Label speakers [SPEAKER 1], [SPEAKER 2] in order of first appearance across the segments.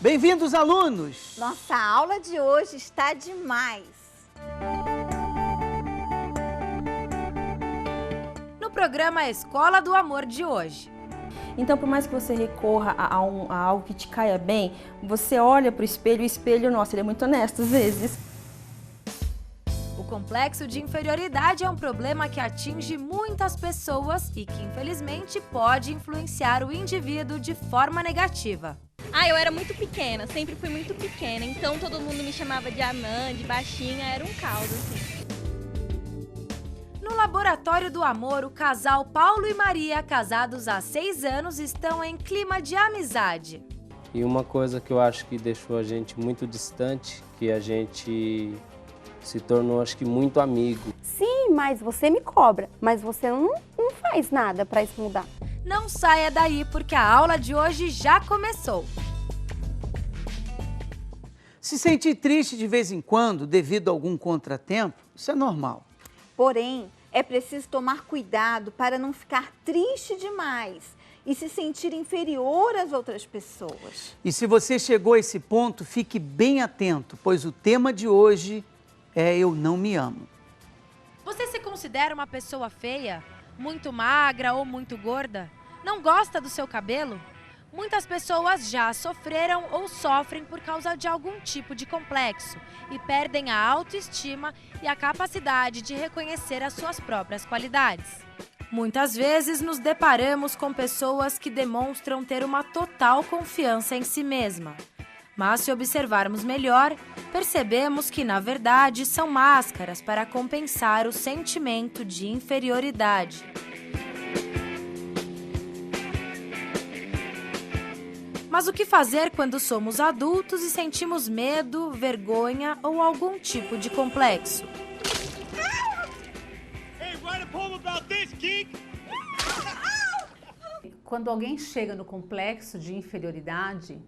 [SPEAKER 1] Bem-vindos, alunos!
[SPEAKER 2] Nossa aula de hoje está demais!
[SPEAKER 3] No programa Escola do Amor de hoje.
[SPEAKER 4] Então, por mais que você recorra a algo que te caia bem, você olha para o espelho, nossa, ele é muito honesto às vezes.
[SPEAKER 3] O complexo de inferioridade é um problema que atinge muitas pessoas e que, infelizmente, pode influenciar o indivíduo de forma negativa.
[SPEAKER 5] Eu era muito pequena, sempre fui muito pequena, então todo mundo me chamava de anã, de baixinha, era um caos, assim.
[SPEAKER 3] No Laboratório do Amor, o casal Paulo e Maria, casados há 6 anos, estão em clima de amizade.
[SPEAKER 6] E uma coisa que eu acho que deixou a gente muito distante, que a gente se tornou, acho que, muito amigo.
[SPEAKER 7] Sim, mas você me cobra, mas você não faz nada para isso mudar.
[SPEAKER 3] Não saia daí, porque a aula de hoje já começou.
[SPEAKER 1] Se sentir triste de vez em quando devido a algum contratempo, isso é normal.
[SPEAKER 2] Porém, é preciso tomar cuidado para não ficar triste demais e se sentir inferior às outras pessoas.
[SPEAKER 1] E se você chegou a esse ponto, fique bem atento, pois o tema de hoje é Eu Não Me Amo.
[SPEAKER 3] Você se considera uma pessoa feia? Muito magra ou muito gorda? Não gosta do seu cabelo? Muitas pessoas já sofreram ou sofrem por causa de algum tipo de complexo e perdem a autoestima e a capacidade de reconhecer as suas próprias qualidades. Muitas vezes nos deparamos com pessoas que demonstram ter uma total confiança em si mesma. Mas se observarmos melhor, percebemos que, na verdade, são máscaras para compensar o sentimento de inferioridade. Mas o que fazer quando somos adultos e sentimos medo, vergonha ou algum tipo de complexo?
[SPEAKER 8] Quando alguém chega no complexo de inferioridade,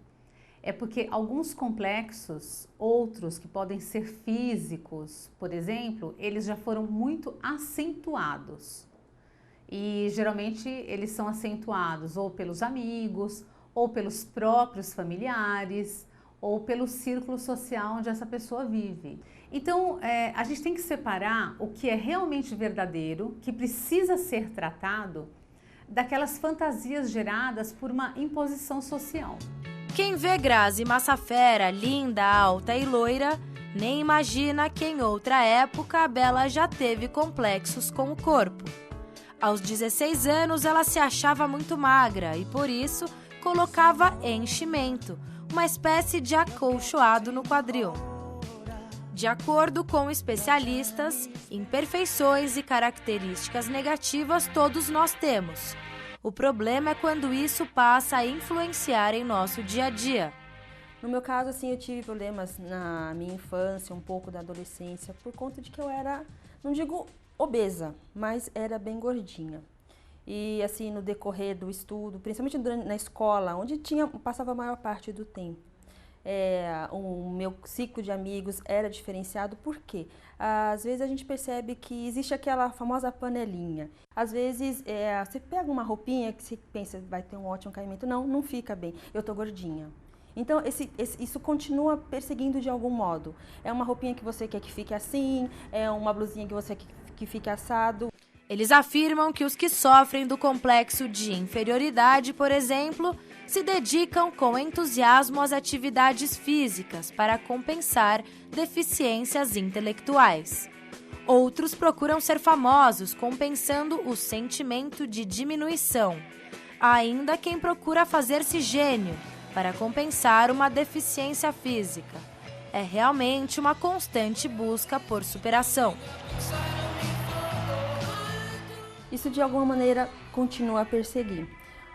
[SPEAKER 8] é porque alguns complexos, outros que podem ser físicos, por exemplo, eles já foram muito acentuados. E geralmente eles são acentuados ou pelos amigos, ou pelos próprios familiares, ou pelo círculo social onde essa pessoa vive. Então, a gente tem que separar o que é realmente verdadeiro, que precisa ser tratado, daquelas fantasias geradas por uma imposição social.
[SPEAKER 3] Quem vê Grazi Massafera, linda, alta e loira, nem imagina que em outra época a Bela já teve complexos com o corpo. Aos 16 anos ela se achava muito magra e, por isso, colocava enchimento, uma espécie de acolchoado no quadril. De acordo com especialistas, imperfeições e características negativas todos nós temos. O problema é quando isso passa a influenciar em nosso dia a dia.
[SPEAKER 4] No meu caso, assim, eu tive problemas na minha infância, um pouco da adolescência, por conta de que eu era, não digo obesa, mas era bem gordinha. E assim, no decorrer do estudo, principalmente na escola, onde passava a maior parte do tempo, o meu ciclo de amigos era diferenciado, por quê? Às vezes a gente percebe que existe aquela famosa panelinha. Às vezes você pega uma roupinha que você pensa vai ter um ótimo caimento, não fica bem, eu tô gordinha. Então isso continua perseguindo de algum modo. É uma roupinha que você quer que fique assim, é uma blusinha que você quer que fique assado.
[SPEAKER 3] Eles afirmam que os que sofrem do complexo de inferioridade, por exemplo, se dedicam com entusiasmo às atividades físicas para compensar deficiências intelectuais. Outros procuram ser famosos, compensando o sentimento de diminuição. Há ainda quem procura fazer-se gênio para compensar uma deficiência física. É realmente uma constante busca por superação.
[SPEAKER 4] Isso de alguma maneira continua a perseguir,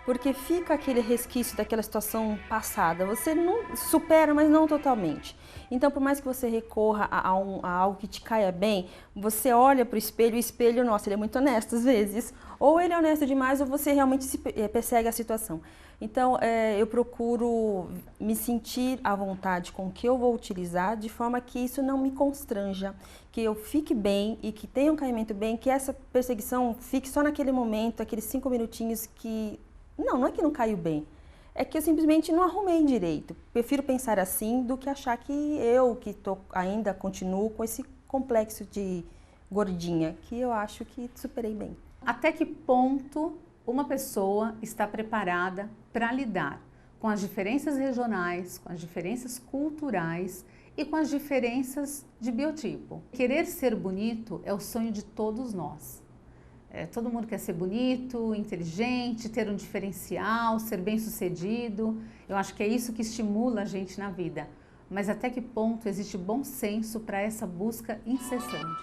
[SPEAKER 4] porque fica aquele resquício daquela situação passada, você não supera, mas não totalmente. Então, por mais que você recorra a algo que te caia bem, você olha para o espelho, nossa, ele é muito honesto às vezes, ou ele é honesto demais ou você realmente persegue a situação. Então, eu procuro me sentir à vontade com o que eu vou utilizar, de forma que isso não me constranja, que eu fique bem e que tenha um caimento bem, que essa perseguição fique só naquele momento, aqueles 5 minutinhos que... Não é que não caiu bem, é que eu simplesmente não arrumei direito. Prefiro pensar assim do que achar que ainda continuo com esse complexo de gordinha, que eu acho que superei bem.
[SPEAKER 8] Até que ponto uma pessoa está preparada para lidar com as diferenças regionais, com as diferenças culturais e com as diferenças de biotipo? Querer ser bonito é o sonho de todos nós. Todo mundo quer ser bonito, inteligente, ter um diferencial, ser bem-sucedido. Eu acho que é isso que estimula a gente na vida. Mas até que ponto existe bom senso para essa busca incessante?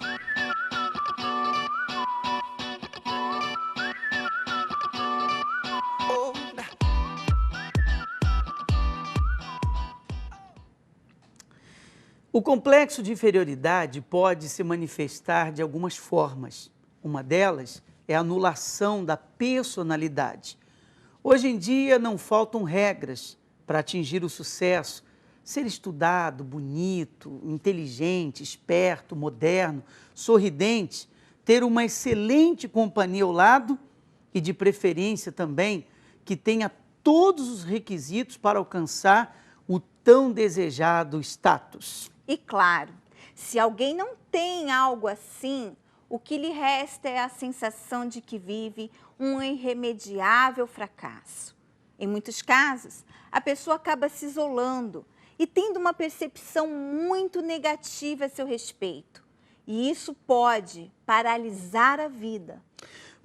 [SPEAKER 1] O complexo de inferioridade pode se manifestar de algumas formas. Uma delas é a anulação da personalidade. Hoje em dia não faltam regras para atingir o sucesso. Ser estudado, bonito, inteligente, esperto, moderno, sorridente, ter uma excelente companhia ao lado e, de preferência também, que tenha todos os requisitos para alcançar o tão desejado status.
[SPEAKER 2] E claro, se alguém não tem algo assim, o que lhe resta é a sensação de que vive um irremediável fracasso. Em muitos casos, a pessoa acaba se isolando e tendo uma percepção muito negativa a seu respeito. E isso pode paralisar a vida.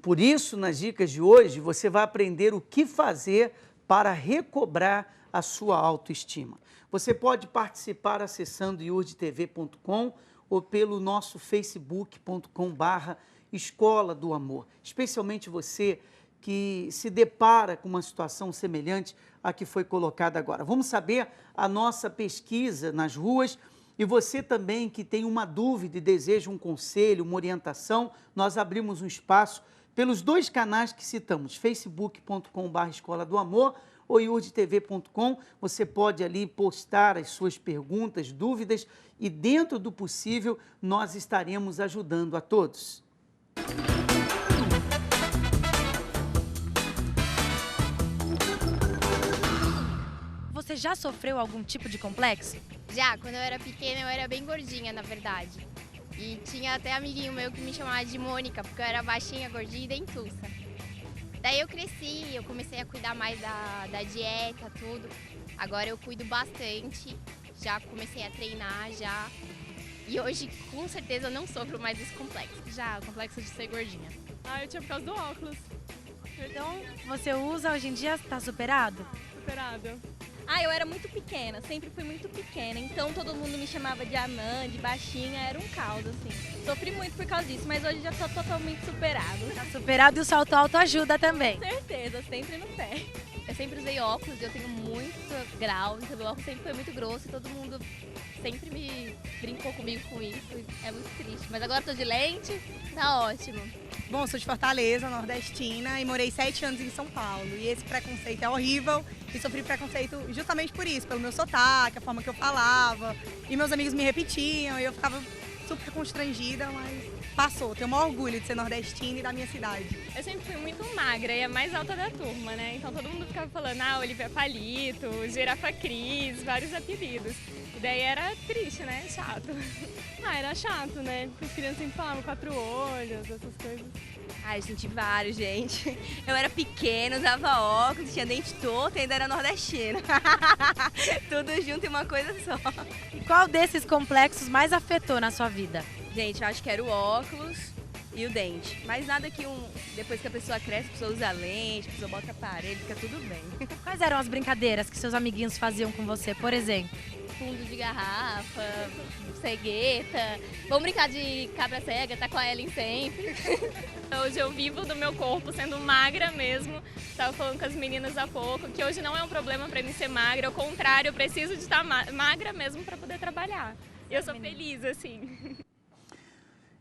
[SPEAKER 1] Por isso, nas dicas de hoje, você vai aprender o que fazer para recobrar a sua autoestima. Você pode participar acessando iurdtv.com ou pelo nosso facebook.com/Escola do Amor. Especialmente você que se depara com uma situação semelhante à que foi colocada agora. Vamos saber a nossa pesquisa nas ruas e você também que tem uma dúvida e deseja um conselho, uma orientação, nós abrimos um espaço pelos dois canais que citamos, facebook.com/Escola do Amor ou iurdtv.com, você pode ali postar as suas perguntas, dúvidas e dentro do possível nós estaremos ajudando a todos.
[SPEAKER 3] Você já sofreu algum tipo de complexo?
[SPEAKER 9] Já, quando eu era pequena eu era bem gordinha, na verdade. E tinha até amiguinho meu que me chamava de Mônica, porque eu era baixinha, gordinha e dentuça. Daí eu cresci, eu comecei a cuidar mais da dieta, tudo. Agora eu cuido bastante, já comecei a treinar, já. E hoje, com certeza, eu não sofro mais desse complexo.
[SPEAKER 5] Já, o complexo de ser gordinha.
[SPEAKER 10] Eu tinha por causa do óculos.
[SPEAKER 3] Então, você usa hoje em dia, está superado?
[SPEAKER 10] Superado.
[SPEAKER 5] Eu era muito pequena, sempre fui muito pequena, então todo mundo me chamava de anã, de baixinha, era um caos, assim. Sofri muito por causa disso, mas hoje já tô totalmente superado.
[SPEAKER 3] Tá superado e o salto alto ajuda também.
[SPEAKER 5] Com certeza, sempre no pé.
[SPEAKER 9] Eu sempre usei óculos e eu tenho muito grau, então meu óculos sempre foi muito grosso e todo mundo sempre me brincou comigo com isso. É muito triste, mas agora eu tô de lente, tá ótimo.
[SPEAKER 11] Bom, sou de Fortaleza, nordestina, e morei 7 anos em São Paulo. E esse preconceito é horrível e sofri preconceito justamente por isso, pelo meu sotaque, a forma que eu falava. E meus amigos me repetiam e eu ficava super constrangida, mas passou. Tenho o maior orgulho de ser nordestina e da minha cidade.
[SPEAKER 10] Eu sempre fui muito magra e a mais alta da turma, né? Então todo mundo ficava falando, Olivia Palito, Girafa Cris, vários apelidos. E daí era triste, né? Chato. Era chato, né? Porque as crianças sempre falavam 4 olhos, essas coisas.
[SPEAKER 12] Eu senti vários, gente. Eu era pequena, usava óculos, tinha dente torto e ainda era nordestina. Tudo junto em uma coisa só.
[SPEAKER 3] E qual desses complexos mais afetou na sua vida?
[SPEAKER 12] Gente, eu acho que era o óculos e o dente. Mas nada que depois que a pessoa cresce, a pessoa usa lente, a pessoa bota aparelho, fica tudo bem.
[SPEAKER 3] Quais eram as brincadeiras que seus amiguinhos faziam com você, por exemplo?
[SPEAKER 9] Fundo de garrafa, cegueta. Vamos brincar de cabra cega, tá com a Ellen sempre.
[SPEAKER 10] Hoje eu vivo do meu corpo sendo magra mesmo. Estava falando com as meninas há pouco que hoje não é um problema para mim ser magra. Ao contrário, eu preciso de estar magra mesmo para poder trabalhar. E eu sou feliz, assim.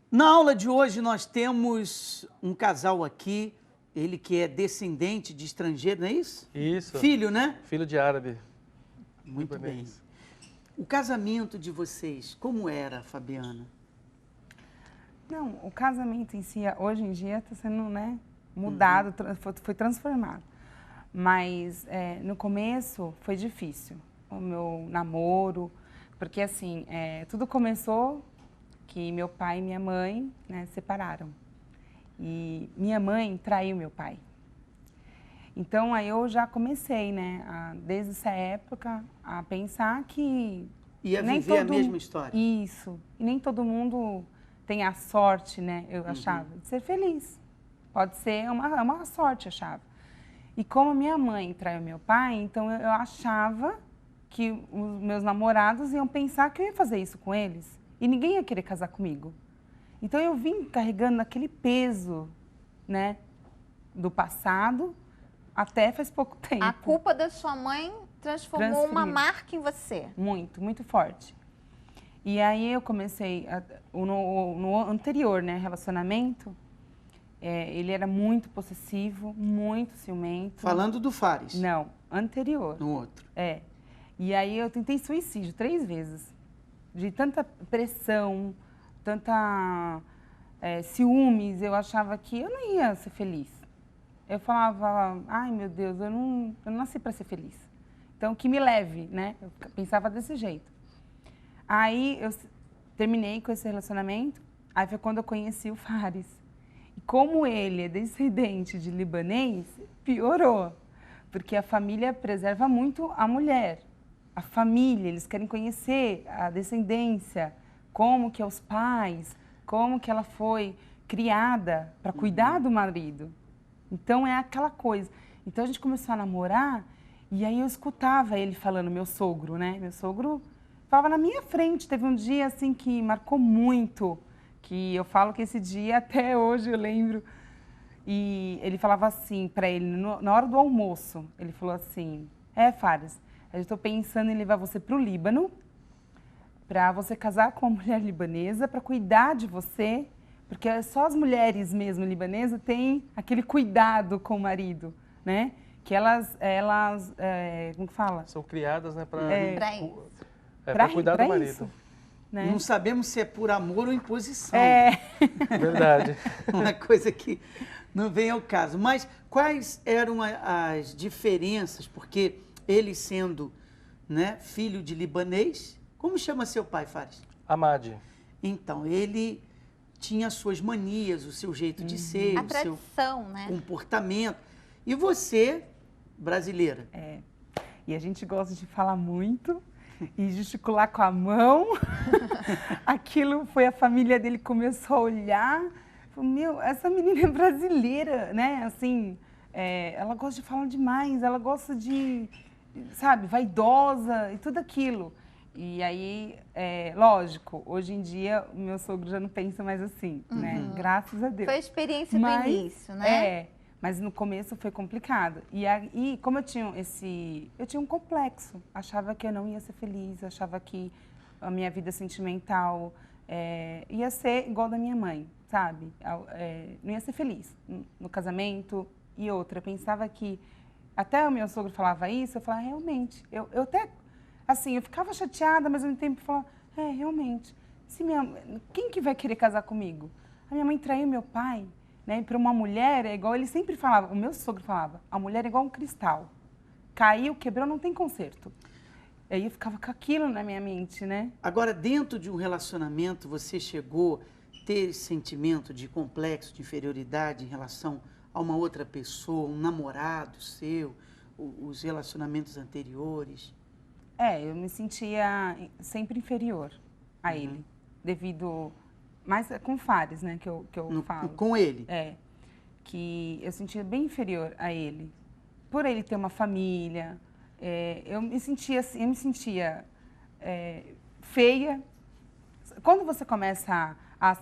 [SPEAKER 1] Na aula de hoje nós temos um casal aqui, ele que é descendente de estrangeiro, não é isso?
[SPEAKER 13] Isso.
[SPEAKER 1] Filho, né?
[SPEAKER 13] Filho de árabe.
[SPEAKER 1] Muito bem. O casamento de vocês, como era, Fabiana?
[SPEAKER 14] Não, o casamento em si, hoje em dia, está sendo, mudado, foi transformado. Mas no começo foi difícil, o meu namoro, porque assim, tudo começou que meu pai e minha mãe, né, separaram. E minha mãe traiu meu pai. Então, aí eu já comecei, né, desde essa época, a pensar que...
[SPEAKER 1] Ia viver a mesma história.
[SPEAKER 14] Isso. E nem todo mundo tem a sorte, né, eu achava, de ser feliz. Pode ser uma sorte, eu achava. E como minha mãe traiu meu pai, então eu achava que os meus namorados iam pensar que eu ia fazer isso com eles. E ninguém ia querer casar comigo. Então eu vim carregando aquele peso, né, do passado, até faz pouco tempo.
[SPEAKER 2] A culpa da sua mãe transformou uma marca em você.
[SPEAKER 14] Muito, muito forte. E aí eu comecei, no anterior, né, relacionamento, ele era muito possessivo, muito ciumento.
[SPEAKER 1] Falando do Fares?
[SPEAKER 14] Não, anterior.
[SPEAKER 1] No outro.
[SPEAKER 14] E aí eu tentei suicídio 3 vezes. De tanta pressão, tanta ciúmes, eu achava que eu não ia ser feliz. Eu falava, ai meu Deus, eu não nasci para ser feliz. Então, que me leve, né? Eu pensava desse jeito. Aí, eu terminei com esse relacionamento, aí foi quando eu conheci o Fares. E como ele é descendente de libanês, piorou. Porque a família preserva muito a mulher. A família, eles querem conhecer a descendência, como que é os pais, como que ela foi criada para cuidar do marido. Então, é aquela coisa. Então, a gente começou a namorar e aí eu escutava ele falando, meu sogro, né? Meu sogro falava na minha frente. Teve um dia, assim, que marcou muito, que eu falo que esse dia, até hoje, eu lembro. E ele falava assim para ele, na hora do almoço, ele falou assim, Fares, eu estou pensando em levar você para o Líbano, para você casar com uma mulher libanesa, para cuidar de você, porque só as mulheres mesmo libanesas têm aquele cuidado com o marido, né? Que elas como que fala?
[SPEAKER 13] São criadas, né, para cuidar do marido.
[SPEAKER 14] Isso, né?
[SPEAKER 1] Não sabemos se é por amor ou imposição.
[SPEAKER 13] Verdade.
[SPEAKER 1] Uma coisa que não vem ao caso. Mas quais eram as diferenças? Porque ele sendo, né, filho de libanês, como chama seu pai, Fares?
[SPEAKER 13] Amad.
[SPEAKER 1] Então, ele tinha as suas manias, o seu jeito de ser,
[SPEAKER 2] a tradição, né?
[SPEAKER 1] Comportamento. E você, brasileira?
[SPEAKER 14] E a gente gosta de falar muito e gesticular com a mão. Aquilo foi a família dele começou a olhar. Falou, meu, essa menina é brasileira, né? Assim, ela gosta de falar demais, ela gosta de, sabe, vaidosa e tudo aquilo. E aí, lógico, hoje em dia o meu sogro já não pensa mais assim, né? Graças a Deus.
[SPEAKER 2] Foi a experiência do início, né?
[SPEAKER 14] Mas no começo foi complicado. E aí, como eu tinha um complexo, achava que eu não ia ser feliz, achava que a minha vida sentimental ia ser igual da minha mãe, sabe? Não ia ser feliz no casamento. E outra, eu pensava que, até o meu sogro falava isso, eu falava, realmente, eu até, assim, eu ficava chateada, mas ao mesmo tempo eu falava, realmente, quem que vai querer casar comigo? A minha mãe traiu meu pai. Né? Para uma mulher é igual, ele sempre falava, o meu sogro falava, a mulher é igual um cristal. Caiu, quebrou, não tem conserto. E aí eu ficava com aquilo na minha mente, né?
[SPEAKER 1] Agora, dentro de um relacionamento, você chegou a ter esse sentimento de complexo, de inferioridade em relação a uma outra pessoa, um namorado seu, os relacionamentos anteriores?
[SPEAKER 14] Eu me sentia sempre inferior a ele, devido... Mas com o Fares, né, que eu falo.
[SPEAKER 1] Com ele?
[SPEAKER 14] Que eu sentia bem inferior a ele. Por ele ter uma família, eu me sentia feia. Quando você começa a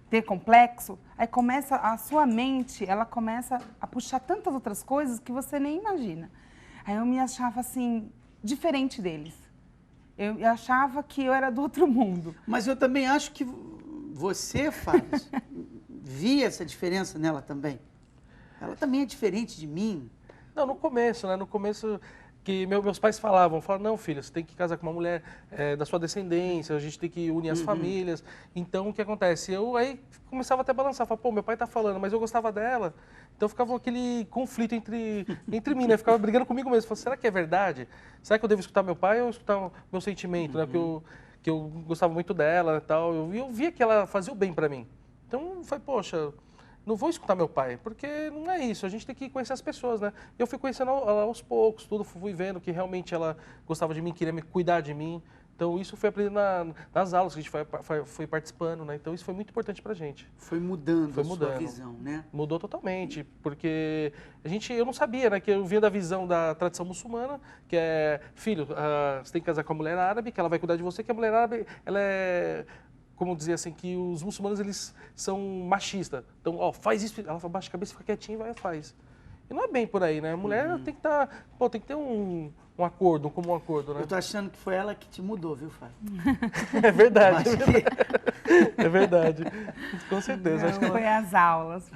[SPEAKER 14] ter complexo, aí começa a sua mente, ela começa a puxar tantas outras coisas que você nem imagina. Aí eu me achava assim, diferente deles. Eu achava que eu era do outro mundo.
[SPEAKER 1] Mas eu também acho que você, Fares, via essa diferença nela também. Ela também é diferente de mim.
[SPEAKER 13] Não, no começo, né? No começo que meus pais falavam, não, filho, você tem que casar com uma mulher da sua descendência, a gente tem que unir as famílias. Então, o que acontece? Eu aí começava até a balançar, falava, pô, meu pai tá falando, mas eu gostava dela. Então, ficava aquele conflito entre mim, né? Ficava brigando comigo mesmo. Falava, será que é verdade? Será que eu devo escutar meu pai ou escutar o meu sentimento, né? Que eu gostava muito dela e tal. Eu via que ela fazia o bem pra mim. Então, foi, poxa, não vou escutar meu pai, porque não é isso, a gente tem que conhecer as pessoas, né? Eu fui conhecendo ela aos poucos, fui vendo que realmente ela gostava de mim, queria me cuidar de mim. Então, isso foi aprendendo nas aulas que a gente foi participando, né? Então, isso foi muito importante pra gente.
[SPEAKER 1] Foi mudando a sua visão, né?
[SPEAKER 13] Mudou totalmente, porque eu não sabia, né? Que eu vinha da visão da tradição muçulmana, que é, filho, você tem que casar com a mulher árabe, que ela vai cuidar de você, que a mulher árabe, ela é... como dizer assim, que os muçulmanos, eles são machistas. Então, ó, faz isso, ela baixa a cabeça, fica quietinha e vai e faz. E não é bem por aí, né? A mulher tem que tem que ter um acordo, um comum acordo, né?
[SPEAKER 1] Eu tô achando que foi ela que te mudou, viu, Fábio?
[SPEAKER 13] É verdade. É verdade. Com certeza.
[SPEAKER 14] Não,
[SPEAKER 13] acho que
[SPEAKER 14] foi as aulas.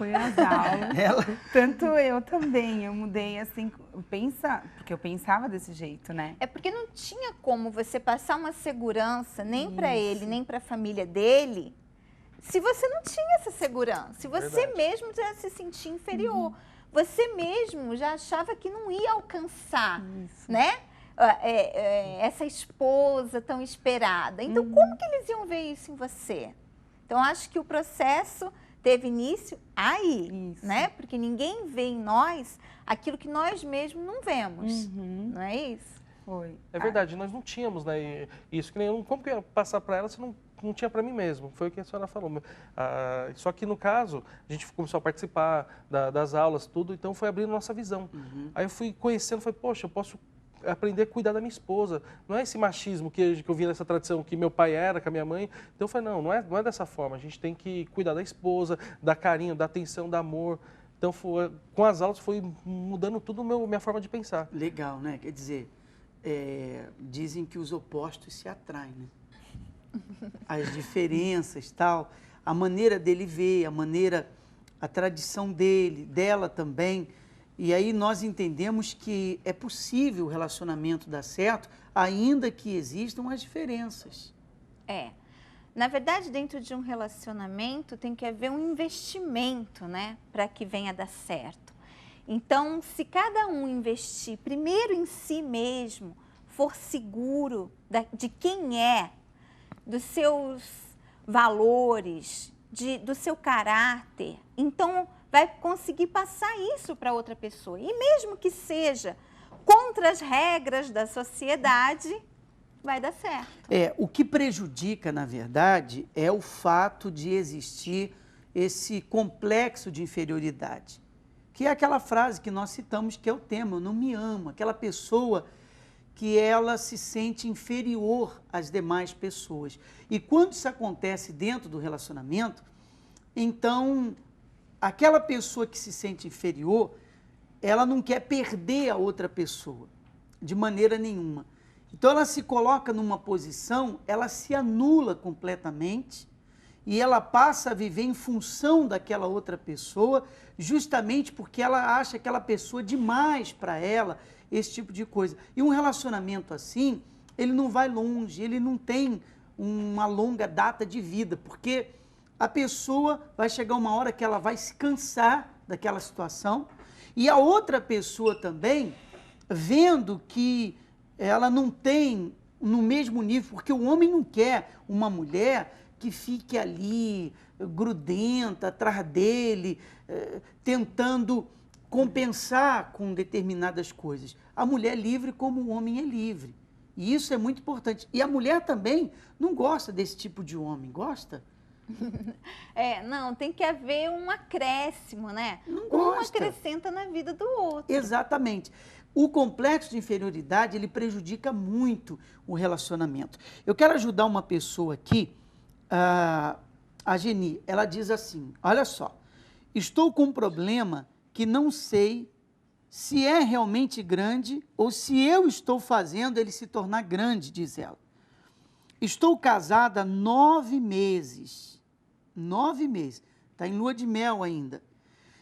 [SPEAKER 14] Tanto eu também, eu mudei assim, porque eu pensava desse jeito, né?
[SPEAKER 2] É porque não tinha como você passar uma segurança nem para ele, nem para a família dele, se você não tinha essa segurança, se você mesmo já se sentia inferior. Você mesmo já achava que não ia alcançar, né? Essa esposa tão esperada. Então, como que eles iam ver isso em você? Então, acho que o processo teve início aí, né? Porque ninguém vê em nós aquilo que nós mesmos não vemos, não é isso?
[SPEAKER 14] Foi.
[SPEAKER 13] É verdade, nós não tínhamos, né, isso, que nem como que eu ia passar para ela se não tinha para mim mesmo, foi o que a senhora falou. Só que no caso, a gente começou a participar das aulas, tudo, então foi abrindo nossa visão. Aí eu fui conhecendo, falei, poxa, eu posso aprender a cuidar da minha esposa. Não é esse machismo que eu vi nessa tradição que meu pai era com a minha mãe. Então eu falei, não é dessa forma, a gente tem que cuidar da esposa, dar carinho, dar atenção, dar amor. Então com as aulas foi mudando tudo minha forma de pensar.
[SPEAKER 1] Legal, né? Quer dizer, dizem que os opostos se atraem, né? As diferenças, tal, a maneira dele ver, a tradição dela também. E aí nós entendemos que é possível o relacionamento dar certo, ainda que existam as diferenças.
[SPEAKER 2] Na verdade, dentro de um relacionamento tem que haver um investimento, né, para que venha a dar certo. Então, se cada um investir primeiro em si mesmo, for seguro de quem é, dos seus valores, do seu caráter, então vai conseguir passar isso para outra pessoa. E mesmo que seja contra as regras da sociedade, vai dar certo.
[SPEAKER 1] O que prejudica, na verdade, é o fato de existir esse complexo de inferioridade, que é aquela frase que nós citamos, que é o tema, eu não me amo, aquela pessoa que ela se sente inferior às demais pessoas. E quando isso acontece dentro do relacionamento, então, aquela pessoa que se sente inferior, ela não quer perder a outra pessoa, de maneira nenhuma. Então, ela se coloca numa posição, ela se anula completamente e ela passa a viver em função daquela outra pessoa, justamente porque ela acha aquela pessoa demais para ela, esse tipo de coisa. E um relacionamento assim, ele não vai longe, ele não tem uma longa data de vida, porque a pessoa vai chegar uma hora que ela vai se cansar daquela situação e a outra pessoa também, vendo que ela não tem no mesmo nível, porque o homem não quer uma mulher que fique ali grudenta atrás dele, tentando compensar com determinadas coisas. A mulher é livre como o homem é livre. E isso é muito importante. E a mulher também não gosta desse tipo de homem, gosta?
[SPEAKER 2] Não, tem que haver um acréscimo, né?
[SPEAKER 1] Não gosta.
[SPEAKER 2] Um acrescenta na vida do outro.
[SPEAKER 1] Exatamente. O complexo de inferioridade, ele prejudica muito o relacionamento. Eu quero ajudar uma pessoa aqui, a Geni, ela diz assim, olha só, estou com um problema que não sei se é realmente grande ou se eu estou fazendo ele se tornar grande, diz ela. Estou casada há 9 meses. 9 meses. Está em lua de mel ainda.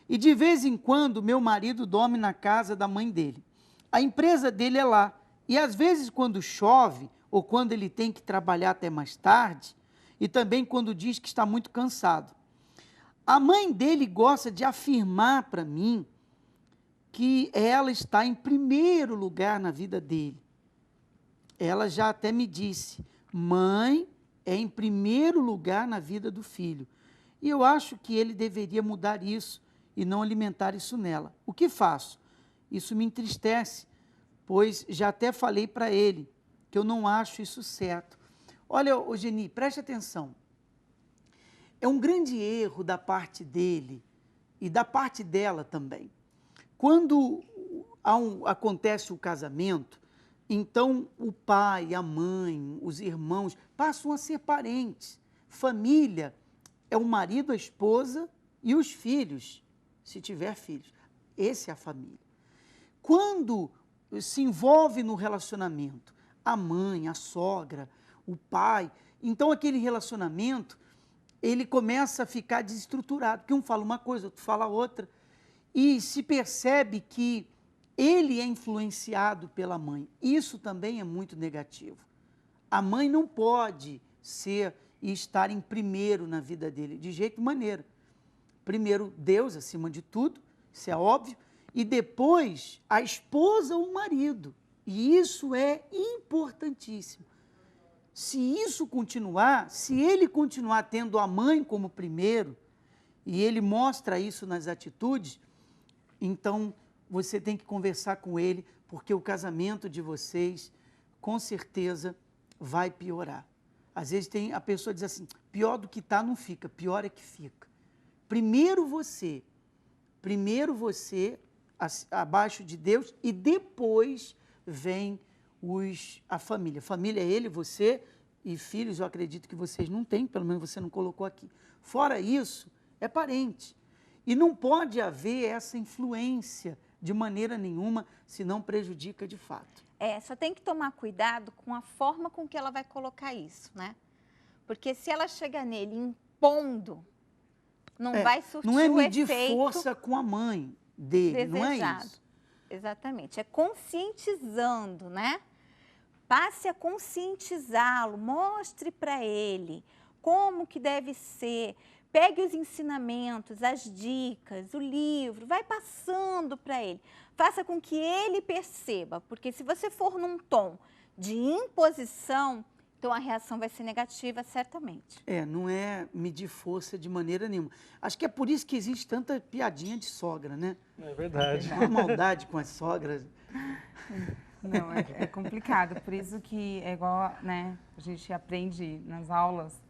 [SPEAKER 1] E de vez em quando meu marido dorme na casa da mãe dele. a empresa dele é lá. E às vezes quando chove, ou quando ele tem que trabalhar até mais tarde, e também quando diz que está muito cansado. A mãe dele gosta de afirmar para mim que ela está em primeiro lugar na vida dele. Ela já até me disse, mãe é em primeiro lugar na vida do filho. E eu acho que ele deveria mudar isso e não alimentar isso nela. O que faço? Isso me entristece, pois já até falei para ele que eu não acho isso certo. Olha, Geni, preste atenção. É um grande erro da parte dele e da parte dela também. Quando acontece o casamento, então o pai, a mãe, os irmãos passam a ser parentes. Família é o marido, a esposa e os filhos, se tiver filhos. Essa é a família. Quando se envolve no relacionamento, a mãe, a sogra, o pai, então aquele relacionamento, ele começa a ficar desestruturado, porque um fala uma coisa, outro fala outra, e se percebe que ele é influenciado pela mãe. Isso também é muito negativo. A mãe não pode ser e estar em primeiro na vida dele, de jeito maneira. Primeiro Deus, acima de tudo, isso é óbvio, e depois a esposa ou o marido. E isso é importantíssimo. Se isso continuar, se ele continuar tendo a mãe como primeiro, e ele mostra isso nas atitudes, então você tem que conversar com ele, porque o casamento de vocês, com certeza, vai piorar. Às vezes a pessoa diz assim, pior do que está não fica, pior é que fica. Primeiro você abaixo de Deus, e depois vem a família. Família é ele, você e filhos, eu acredito que vocês não têm, pelo menos você não colocou aqui. Fora isso, é parente. E não pode haver essa influência de maneira nenhuma, senão prejudica de fato.
[SPEAKER 2] Só tem que tomar cuidado com a forma com que ela vai colocar isso, né? Porque se ela chega nele impondo, não vai surtir o efeito.
[SPEAKER 1] Não é medir força com a mãe dele,
[SPEAKER 2] desejado.
[SPEAKER 1] Não é isso.
[SPEAKER 2] Exatamente, é conscientizando, né? Passe a conscientizá-lo, mostre para ele como que deve ser, pegue os ensinamentos, as dicas, o livro, vai passando para ele. Faça com que ele perceba, porque se você for num tom de imposição, então a reação vai ser negativa, certamente.
[SPEAKER 1] Não é medir força de maneira nenhuma. Acho que é por isso que existe tanta piadinha de sogra, né?
[SPEAKER 13] É verdade.
[SPEAKER 1] Uma maldade com as sogras.
[SPEAKER 14] Não, é complicado. Por isso que é igual, né? A gente aprende nas aulas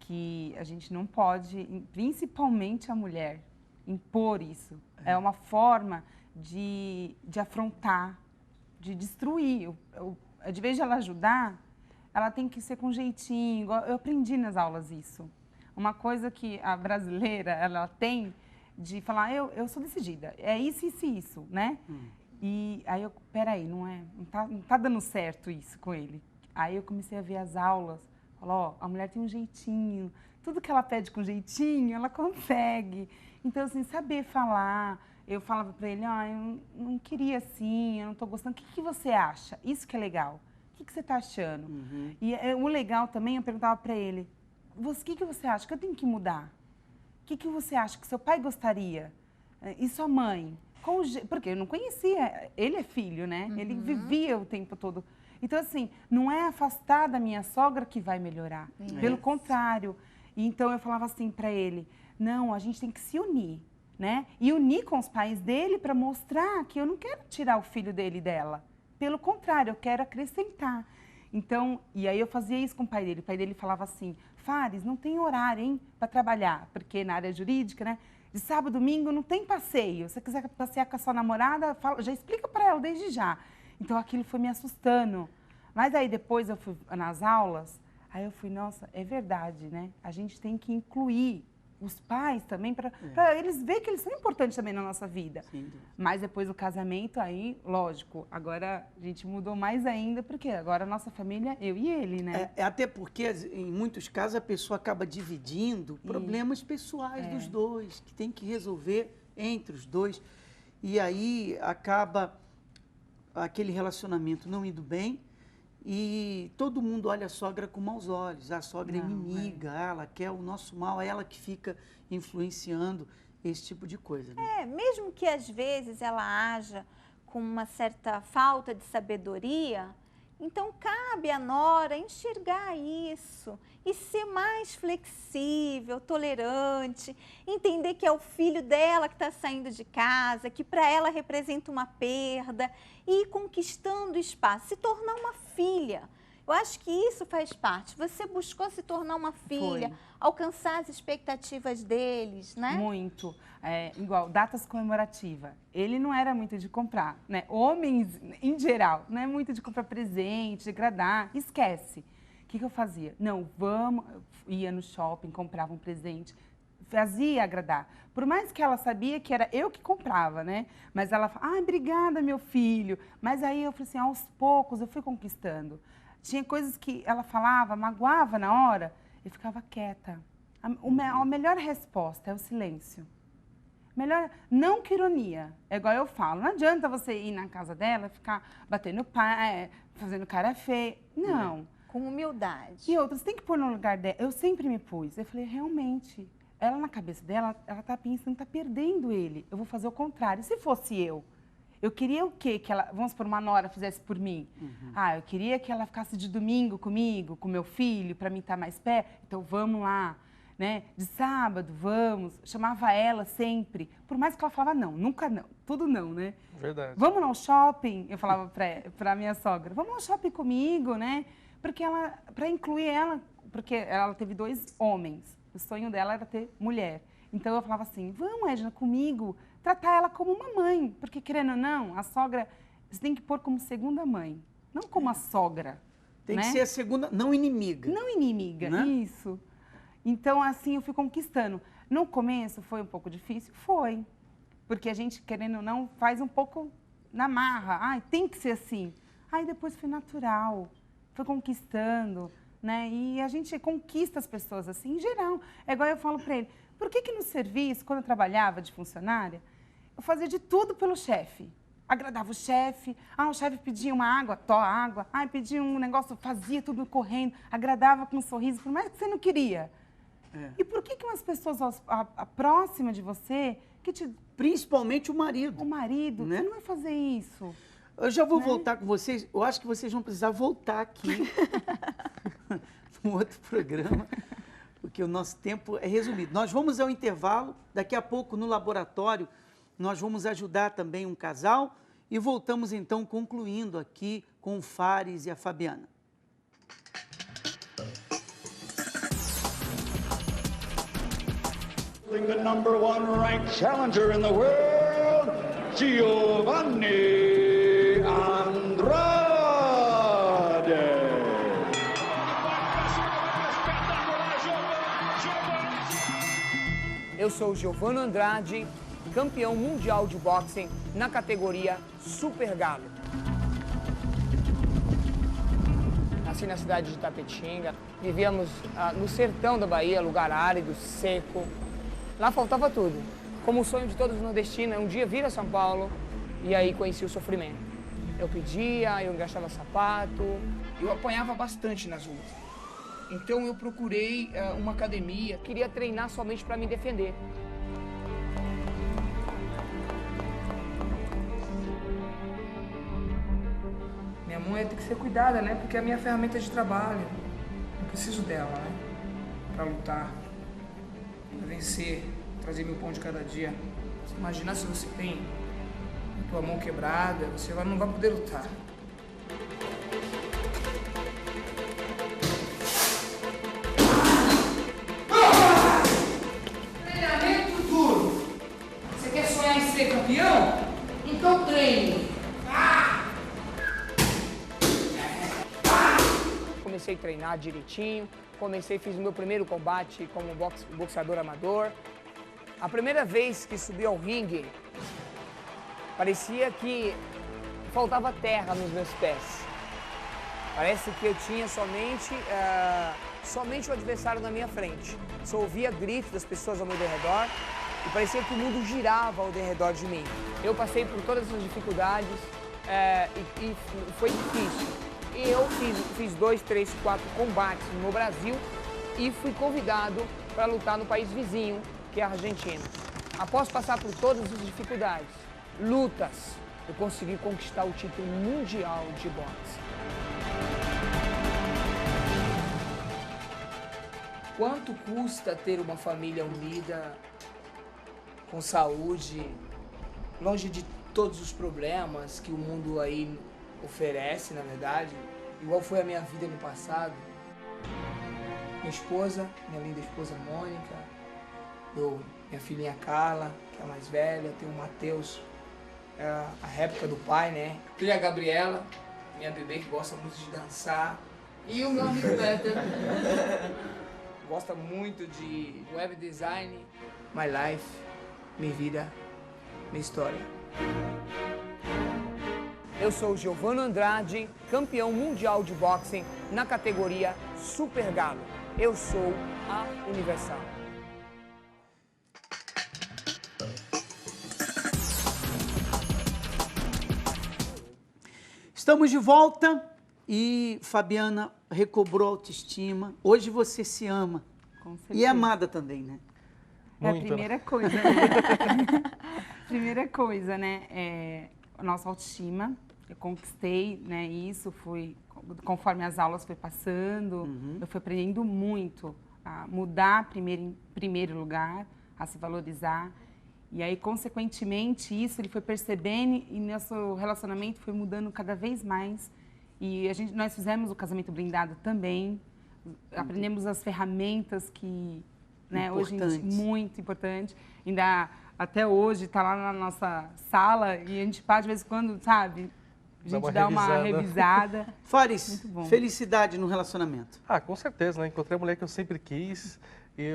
[SPEAKER 14] que a gente não pode, principalmente a mulher, impor isso. É uma forma de afrontar, de destruir. De vez de ela ajudar, ela tem que ser com jeitinho. Eu aprendi nas aulas isso. Uma coisa que a brasileira, ela tem de falar, eu sou decidida, é isso, isso e isso, né? E aí peraí, não tá dando certo isso com ele. Aí eu comecei a ver as aulas, falou, a mulher tem um jeitinho, tudo que ela pede com jeitinho, ela consegue. Então, assim, saber falar, eu falava para ele, eu não queria assim, eu não tô gostando, o que você acha? Isso que é legal. O que você está achando? E o legal também, eu perguntava para ele, o que você acha que eu tenho que mudar? O que você acha que seu pai gostaria? E sua mãe? Porque eu não conhecia, ele é filho, né? Ele vivia o tempo todo. Então, assim, não é afastar da minha sogra que vai melhorar. Pelo contrário. Então, eu falava assim para ele, não, a gente tem que se unir, né? E unir com os pais dele para mostrar que eu não quero tirar o filho dele dela. Pelo contrário, eu quero acrescentar. Então, e aí eu fazia isso com o pai dele. O pai dele falava assim, Fares, não tem horário, hein, para trabalhar. Porque na área jurídica, né, de sábado, domingo, não tem passeio. Se você quiser passear com a sua namorada, já explica para ela desde já. Então, aquilo foi me assustando. Mas aí, depois eu fui nas aulas, aí eu fui, nossa, é verdade, né? A gente tem que incluir os pais também, para eles verem que eles são importantes também na nossa vida. Sim. Mas depois do casamento, aí, lógico, agora a gente mudou mais ainda, porque agora a nossa família, eu e ele, né?
[SPEAKER 1] Até porque, em muitos casos, a pessoa acaba dividindo problemas pessoais dos dois, que tem que resolver entre os dois. E aí acaba aquele relacionamento não indo bem e todo mundo olha a sogra com maus olhos. A sogra é inimiga, ela quer o nosso mal, é ela que fica influenciando esse tipo de coisa. Né?
[SPEAKER 2] Mesmo que às vezes ela haja com uma certa falta de sabedoria, então cabe à nora enxergar isso e ser mais flexível, tolerante, entender que é o filho dela que está saindo de casa, que para ela representa uma perda, e ir conquistando espaço, se tornar uma filha. Eu acho que isso faz parte. Você buscou se tornar uma filha, alcançar as expectativas deles, né?
[SPEAKER 14] Muito. Igual, datas comemorativas. Ele não era muito de comprar, né? Homens, em geral, não é muito de comprar presente, de agradar. Esquece. O que eu fazia? Não, vamos... Ia no shopping, comprava um presente, fazia agradar. Por mais que ela sabia que era eu que comprava, né? Mas ela falava, obrigada, meu filho. Mas aí eu falei assim, aos poucos eu fui conquistando. Tinha coisas que ela falava, magoava na hora, eu ficava quieta. A melhor resposta é o silêncio. Não que ironia, é igual eu falo, não adianta você ir na casa dela e ficar batendo pé, fazendo cara feia, não.
[SPEAKER 2] Com humildade.
[SPEAKER 14] E outras, tem que pôr no lugar dela, eu sempre me pus, eu falei, realmente, ela na cabeça dela, ela tá pensando, tá perdendo ele, eu vou fazer o contrário, se fosse eu queria o quê? Que ela, vamos supor, uma nora fizesse por mim. Eu queria que ela ficasse de domingo comigo, com meu filho, para mim estar mais perto. Então, vamos lá, né? De sábado, vamos. Chamava ela sempre. Por mais que ela falava não, nunca não, tudo não, né?
[SPEAKER 13] Verdade.
[SPEAKER 14] Vamos ao shopping, eu falava para minha sogra. Vamos ao shopping comigo, né? Porque ela, para incluir ela, porque ela teve 2 homens. O sonho dela era ter mulher. Então, eu falava assim, vamos, Edna, comigo. Tratar ela como uma mãe, porque querendo ou não, a sogra, você tem que pôr como segunda mãe, não como a sogra.
[SPEAKER 1] Tem
[SPEAKER 14] né?
[SPEAKER 1] que ser a segunda, não inimiga.
[SPEAKER 14] Não inimiga, né? Isso. Então, assim, eu fui conquistando. No começo foi um pouco difícil? Foi. Porque a gente, querendo ou não, faz um pouco na marra. Tem que ser assim. Aí depois foi natural, foi conquistando, né? E a gente conquista as pessoas assim, em geral. É igual eu falo para ele, por que no serviço, quando eu trabalhava de funcionária, eu fazia de tudo pelo chefe? Agradava o chefe, o chefe pedia uma água, água, pedia um negócio, fazia tudo correndo, agradava com um sorriso, por mais que você não queria. E por que umas pessoas próximas de você,
[SPEAKER 1] principalmente o marido.
[SPEAKER 14] O marido,
[SPEAKER 1] né?
[SPEAKER 14] Você não vai fazer isso.
[SPEAKER 1] Eu já vou voltar com vocês, eu acho que vocês vão precisar voltar aqui num outro programa, porque o nosso tempo é resumido. Nós vamos ao intervalo, daqui a pouco no laboratório nós vamos ajudar também um casal e voltamos então concluindo aqui com o Fares e a Fabiana.
[SPEAKER 15] The #1 ranked challenger in the world, Giovanni Andrade.
[SPEAKER 16] Eu sou Giovanni Andrade, campeão mundial de boxing na categoria Super Galo. Nasci na cidade de Tapetinga, vivíamos no sertão da Bahia, lugar árido, seco. Lá faltava tudo. Como o sonho de todos os nordestinos, um dia vir a São Paulo e aí conheci o sofrimento. Eu pedia, eu engraxava sapato, eu apanhava bastante nas ruas. Então eu procurei uma academia, queria treinar somente para me defender. Minha mãe tem que ser cuidada, né? Porque é a minha ferramenta de trabalho. Eu preciso dela, né? Para lutar, para vencer, trazer meu pão de cada dia. Você imagina se você tem a tua mão quebrada, você não vai poder lutar. Treinamento duro. Você quer sonhar em ser campeão? Então treine. Comecei a treinar direitinho, fiz o meu primeiro combate como boxeador amador. A primeira vez que subi ao ringue, parecia que faltava terra nos meus pés. Parece que eu tinha somente o adversário na minha frente. Só ouvia gritos das pessoas ao meu redor e parecia que o mundo girava ao redor de mim. Eu passei por todas essas dificuldades, e foi difícil. E eu fiz 2, 3, 4 combates no Brasil e fui convidado para lutar no país vizinho, que é a Argentina. Após passar por todas as dificuldades, lutas, eu consegui conquistar o título mundial de boxe. Quanto custa ter uma família unida, com saúde, longe de todos os problemas que o mundo aí oferece, na verdade, igual foi a minha vida no passado. Minha esposa, minha linda esposa Mônica, minha filhinha Carla, que é a mais velha, tem o Matheus, a réplica do pai, né? Filha Gabriela, minha bebê que gosta muito de dançar, e o meu amigo Peter. Gosta muito de web design, my life, minha vida, minha história. Eu sou Giovano Andrade, campeão mundial de boxing na categoria Super Galo. Eu sou a Universal.
[SPEAKER 1] Estamos de volta e Fabiana recobrou a autoestima. Hoje você se ama.
[SPEAKER 14] Com certeza.
[SPEAKER 1] E é amada também, né?
[SPEAKER 14] É a primeira coisa, né? Primeira coisa, né? A nossa autoestima. Eu conquistei, né? Isso foi conforme as aulas foi passando. Eu fui aprendendo muito a mudar em primeiro lugar, a se valorizar. E aí, consequentemente, isso ele foi percebendo e nosso relacionamento foi mudando cada vez mais. E nós fizemos o casamento blindado também. Aprendemos as ferramentas que, né, hoje muito importante. Ainda até hoje está lá na nossa sala e a gente passa de vez em quando, sabe? A gente dá uma revisada.
[SPEAKER 1] Fares, felicidade no relacionamento.
[SPEAKER 13] Ah, com certeza, né? Encontrei a mulher que eu sempre quis e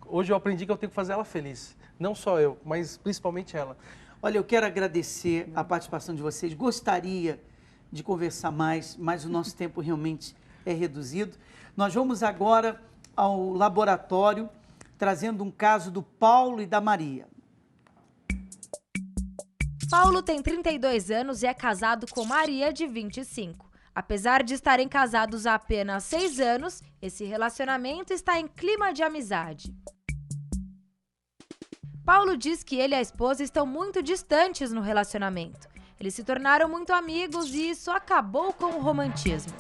[SPEAKER 13] hoje eu aprendi que eu tenho que fazer ela feliz. Não só eu, mas principalmente ela.
[SPEAKER 1] Olha, eu quero agradecer a participação de vocês. Gostaria de conversar mais, mas o nosso tempo realmente é reduzido. Nós vamos agora ao laboratório, trazendo um caso do Paulo e da Maria.
[SPEAKER 3] Paulo tem 32 anos e é casado com Maria, de 25. Apesar de estarem casados há apenas 6 anos, esse relacionamento está em clima de amizade. Paulo diz que ele e a esposa estão muito distantes no relacionamento. Eles se tornaram muito amigos e isso acabou com o romantismo.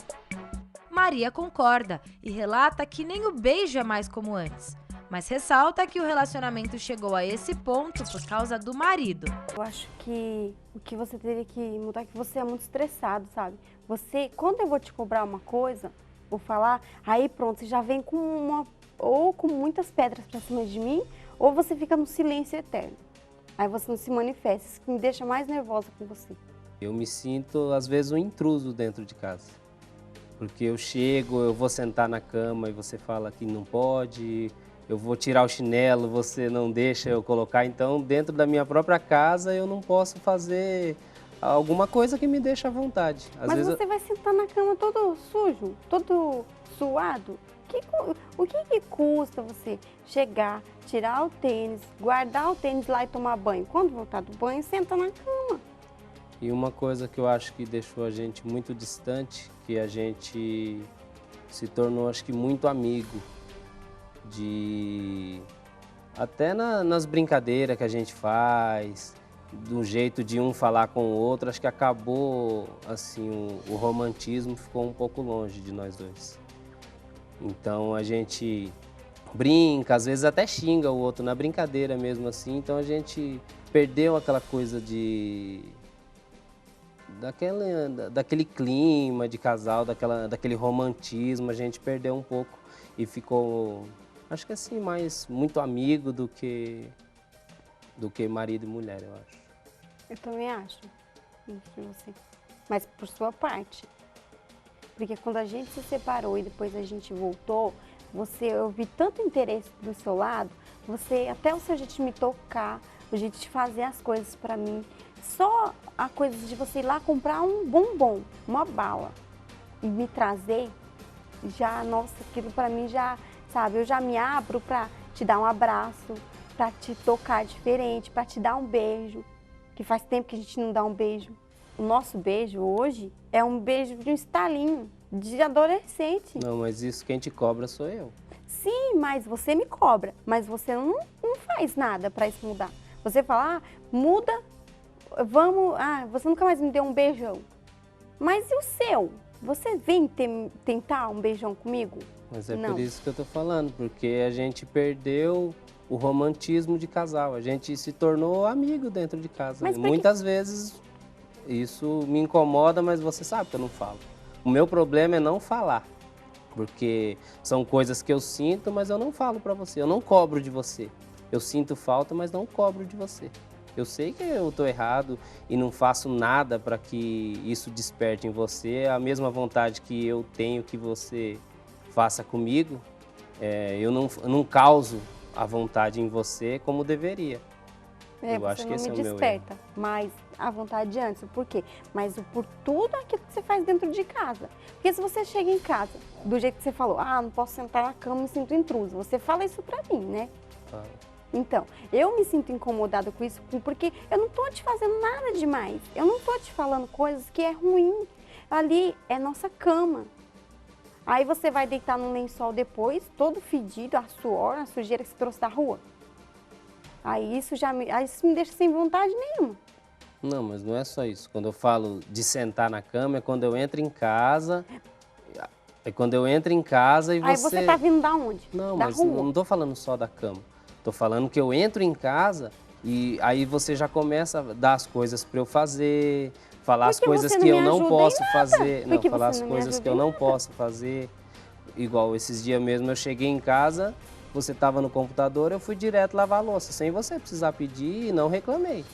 [SPEAKER 3] Maria concorda e relata que nem o beijo é mais como antes, mas ressalta que o relacionamento chegou a esse ponto por causa do marido.
[SPEAKER 7] Eu acho que o que você teria que mudar é que você é muito estressado, sabe? Você, quando eu vou te cobrar uma coisa, vou falar, aí pronto, você já vem com com muitas pedras pra cima de mim, ou você fica no silêncio eterno. Aí você não se manifesta, isso que me deixa mais nervosa com você.
[SPEAKER 6] Eu me sinto, às vezes, um intruso dentro de casa. Porque eu chego, eu vou sentar na cama e você fala que não pode, eu vou tirar o chinelo, você não deixa eu colocar. Então, dentro da minha própria casa, eu não posso fazer alguma coisa que me deixe à vontade.
[SPEAKER 7] Mas você vai sentar na cama todo sujo, todo suado? O que custa você chegar, tirar o tênis, guardar o tênis lá e tomar banho? Quando voltar do banho, senta na cama.
[SPEAKER 6] E uma coisa que eu acho que deixou a gente muito distante, que a gente se tornou, acho que, muito amigo. Até nas brincadeiras que a gente faz, do jeito de um falar com o outro, acho que acabou, assim, o romantismo ficou um pouco longe de nós dois. Então a gente brinca, às vezes até xinga o outro na brincadeira mesmo assim, então a gente perdeu aquela coisa daquele clima de casal, daquele romantismo, a gente perdeu um pouco e ficou, acho que assim, mais muito amigo do que marido e mulher, eu acho.
[SPEAKER 7] Eu também acho, você. Mas por sua parte. Porque quando a gente se separou e depois a gente voltou, eu vi tanto interesse do seu lado, até o seu jeito de me tocar, o jeito de fazer as coisas pra mim. Só a coisa de você ir lá comprar um bombom, uma bala, e me trazer, nossa, aquilo pra mim sabe, eu já me abro pra te dar um abraço, pra te tocar diferente, pra te dar um beijo, que faz tempo que a gente não dá um beijo. o nosso beijo hoje é um beijo de um estalinho, de adolescente.
[SPEAKER 6] Não, mas isso quem te cobra sou eu.
[SPEAKER 7] Sim, mas você me cobra, mas você não faz nada para isso mudar. Você fala, muda, vamos, você nunca mais me deu um beijão. Mas e o seu? Você vem tentar um beijão comigo?
[SPEAKER 6] Mas é
[SPEAKER 7] não.
[SPEAKER 6] por isso que eu tô falando, porque a gente perdeu o romantismo de casal. A gente se tornou amigo dentro de casa.
[SPEAKER 7] Mas
[SPEAKER 6] muitas vezes isso me incomoda, mas você sabe que eu não falo. O meu problema é não falar, porque são coisas que eu sinto, mas eu não falo pra você. Eu não cobro de você. Eu sinto falta, mas não cobro de você. Eu sei que eu tô errado e não faço nada para que isso desperte em você a mesma vontade que eu tenho que você faça comigo. Eu não causo a vontade em você como deveria. Eu acho que esse é o meu erro.
[SPEAKER 7] Você não me desperta mais a vontade antes. Por quê? Mas por tudo aquilo que você faz dentro de casa. Porque se você chega em casa, do jeito que você falou, não posso sentar na cama, me sinto intrusa. Você fala isso pra mim, né? Então, eu me sinto incomodada com isso porque eu não tô te fazendo nada demais. Eu não tô te falando coisas que é ruim. Ali é nossa cama. Aí você vai deitar no lençol depois, todo fedido, a suor, a sujeira que você trouxe da rua. Aí isso me deixa sem vontade nenhuma.
[SPEAKER 6] Não, mas não é só isso. Quando eu falo de sentar na cama, é quando eu entro em casa. É quando eu entro em casa e você...
[SPEAKER 7] Aí você tá vindo da onde?
[SPEAKER 6] Não,
[SPEAKER 7] da
[SPEAKER 6] mas
[SPEAKER 7] rua.
[SPEAKER 6] não tô falando só da cama. Tô falando que eu entro em casa e aí você já começa a dar as coisas para eu fazer, falar as coisas que eu não posso fazer. Não, falar as coisas que eu não posso fazer. Igual esses dias mesmo eu cheguei em casa, você estava no computador, eu fui direto lavar a louça, sem você precisar pedir e não reclamei.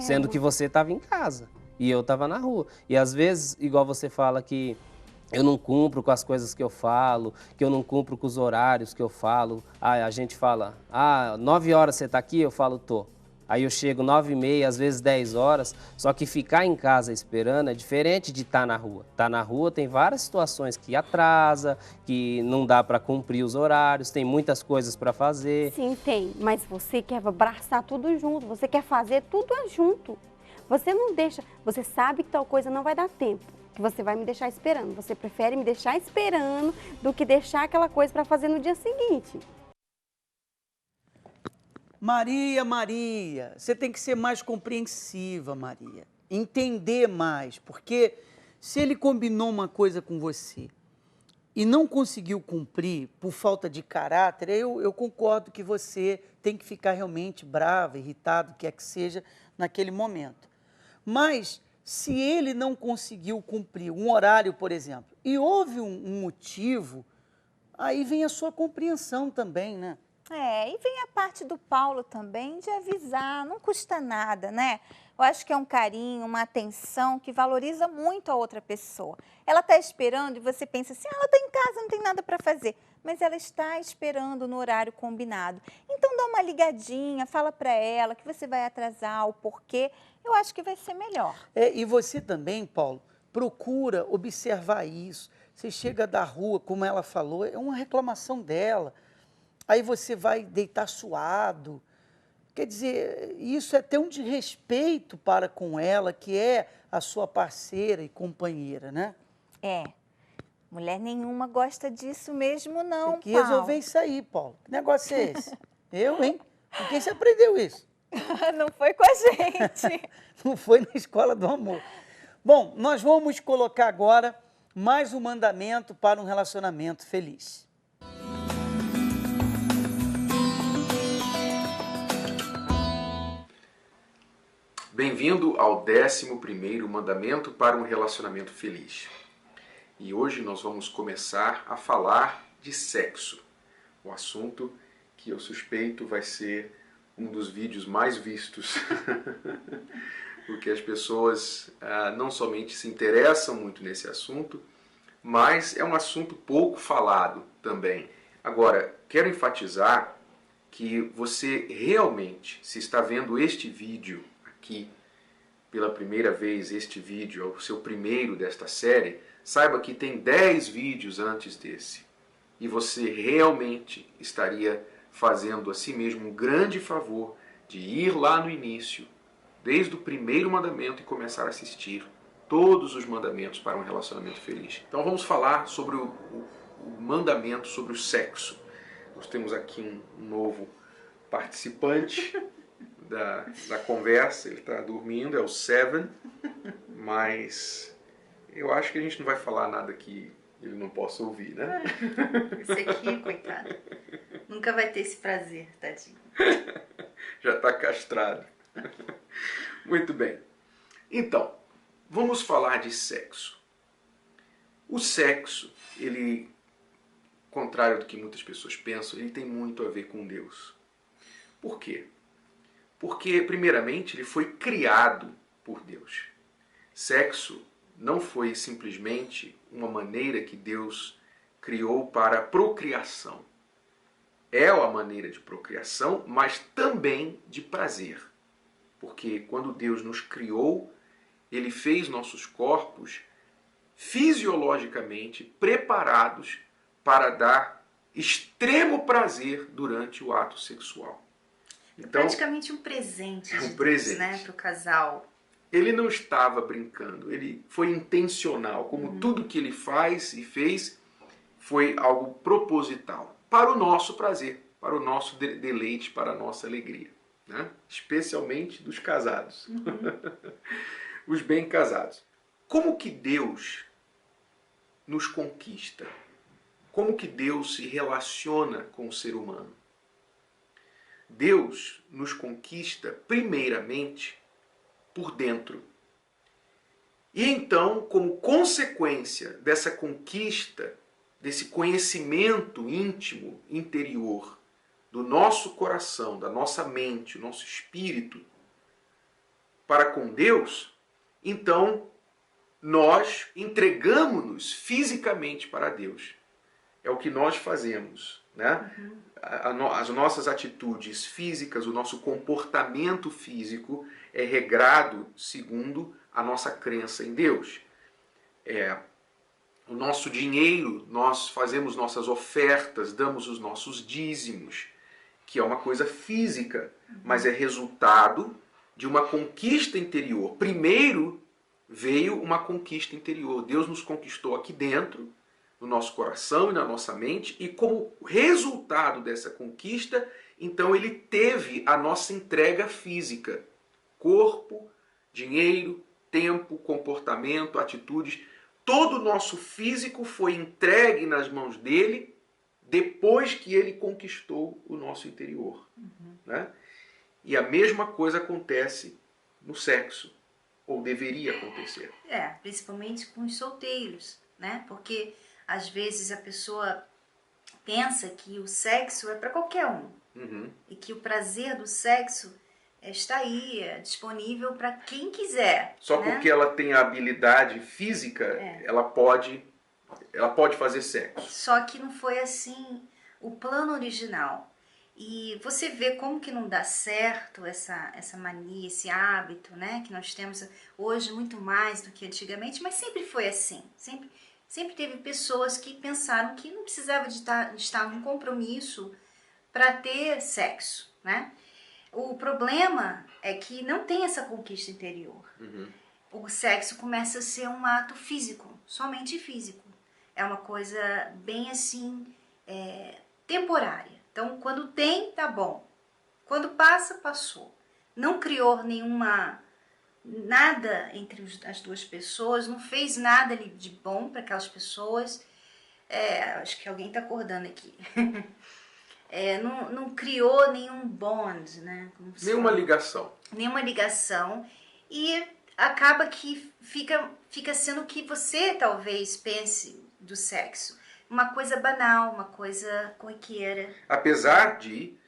[SPEAKER 6] Sendo que você estava em casa e eu estava na rua. E às vezes, igual você fala que eu não cumpro com as coisas que eu falo, que eu não cumpro com os horários que eu falo. A gente fala, 9 horas você está aqui? Eu falo, tô. Aí eu chego 9h30, às vezes 10 horas, só que ficar em casa esperando é diferente de estar na rua. Estar na rua tem várias situações que atrasa, que não dá para cumprir os horários, tem muitas coisas para fazer.
[SPEAKER 7] Sim, tem, mas você quer abraçar tudo junto, você quer fazer tudo junto. Você não deixa, você sabe que tal coisa não vai dar tempo, que você vai me deixar esperando. Você prefere me deixar esperando do que deixar aquela coisa para fazer no dia seguinte.
[SPEAKER 1] Maria, você tem que ser mais compreensiva, Maria. Entender mais, porque se ele combinou uma coisa com você e não conseguiu cumprir por falta de caráter, eu concordo que você tem que ficar realmente brava, irritado, o que é que seja, naquele momento. Mas se ele não conseguiu cumprir um horário, por exemplo, e houve um motivo, aí vem a sua compreensão também, né?
[SPEAKER 2] E vem a parte do Paulo também de avisar, não custa nada, né? Eu acho que é um carinho, uma atenção que valoriza muito a outra pessoa. Ela está esperando e você pensa assim, ela está em casa, não tem nada para fazer. Mas ela está esperando no horário combinado. Então dá uma ligadinha, fala para ela que você vai atrasar, o porquê. Eu acho que vai ser melhor.
[SPEAKER 1] E você também, Paulo, procura observar isso. Você chega da rua, como ela falou, é uma reclamação dela. Aí você vai deitar suado. Quer dizer, isso é ter um desrespeito para com ela, que é a sua parceira e companheira, né?
[SPEAKER 2] Mulher nenhuma gosta disso mesmo não,
[SPEAKER 1] Tem que resolver isso aí, Paulo. Que negócio é esse? Eu, hein? Com quem você aprendeu isso?
[SPEAKER 2] Não foi com a gente.
[SPEAKER 1] Não foi na escola do amor. Bom, nós vamos colocar agora mais um mandamento para um relacionamento feliz.
[SPEAKER 17] Bem-vindo ao 11º mandamento para um relacionamento feliz. E hoje nós vamos começar a falar de sexo. O assunto que eu suspeito vai ser um dos vídeos mais vistos. Porque as pessoas não somente se interessam muito nesse assunto, mas é um assunto pouco falado também. Agora, quero enfatizar que você realmente, se está vendo este vídeo aqui pela primeira vez, este vídeo é o seu primeiro desta série, saiba que tem 10 vídeos antes desse. E você realmente estaria fazendo a si mesmo um grande favor de ir lá no início desde o primeiro mandamento e começar a assistir todos os mandamentos para um relacionamento feliz. Então vamos falar sobre o mandamento sobre o sexo. Nós temos aqui um novo participante da conversa, ele está dormindo, é o Seven, mas eu acho que a gente não vai falar nada que ele não possa ouvir, né?
[SPEAKER 18] Esse aqui, coitado, nunca vai ter esse prazer, tadinho.
[SPEAKER 17] Já está castrado. Muito bem. Então, vamos falar de sexo. O sexo, ele, contrário do que muitas pessoas pensam, ele tem muito a ver com Deus. Por quê? Porque, primeiramente, ele foi criado por Deus. Sexo não foi simplesmente uma maneira que Deus criou para procriação. É a maneira de procriação, mas também de prazer. Porque quando Deus nos criou, Ele fez nossos corpos fisiologicamente preparados para dar extremo prazer durante o ato sexual. Então,
[SPEAKER 18] praticamente um presente de
[SPEAKER 17] um
[SPEAKER 18] Deus,
[SPEAKER 17] presente,
[SPEAKER 18] né, para o casal.
[SPEAKER 17] Ele não estava brincando, ele foi intencional. Como tudo que ele faz e fez foi algo proposital. Para o nosso prazer, para o nosso deleite, para a nossa alegria. Né? Especialmente dos casados. Os bem casados. Como que Deus nos conquista? Como que Deus se relaciona com o ser humano? Deus nos conquista primeiramente por dentro. E então, como consequência dessa conquista, desse conhecimento íntimo, interior, do nosso coração, da nossa mente, o nosso espírito, para com Deus, então nós entregamos-nos fisicamente para Deus. É o que nós fazemos, né? As nossas atitudes físicas, o nosso comportamento físico é regrado segundo a nossa crença em Deus. O nosso dinheiro, nós fazemos nossas ofertas, damos os nossos dízimos, que é uma coisa física, mas é resultado de uma conquista interior. Primeiro veio uma conquista interior. Deus nos conquistou aqui dentro, no nosso coração e na nossa mente, e como resultado dessa conquista, então ele teve a nossa entrega física. Corpo, dinheiro, tempo, comportamento, atitudes, todo o nosso físico foi entregue nas mãos dele depois que ele conquistou o nosso interior. Né? E a mesma coisa acontece no sexo, ou deveria acontecer.
[SPEAKER 18] Principalmente com os solteiros, né? Porque às vezes a pessoa pensa que o sexo é para qualquer um. E que o prazer do sexo está aí, é disponível para quem quiser.
[SPEAKER 17] Só
[SPEAKER 18] né?
[SPEAKER 17] porque ela tem a habilidade física, ela pode fazer sexo.
[SPEAKER 18] Só que não foi assim o plano original. E você vê como que não dá certo essa mania, esse hábito, né? Que nós temos hoje muito mais do que antigamente, mas sempre foi assim. Sempre teve pessoas que pensaram que não precisava de estar num compromisso para ter sexo, né? O problema é que não tem essa conquista interior. O sexo começa a ser um ato físico, somente físico. É uma coisa bem assim, temporária. Então, quando tem, tá bom. Quando passa, passou. Não criou nada entre as duas pessoas, não fez nada ali de bom para aquelas pessoas. Acho que alguém está acordando aqui. Não criou nenhum bond, né?
[SPEAKER 17] Nenhuma ligação.
[SPEAKER 18] Nenhuma ligação. E acaba que fica sendo o que você talvez pense do sexo. Uma coisa banal, uma coisa corriqueira.
[SPEAKER 17] Apesar de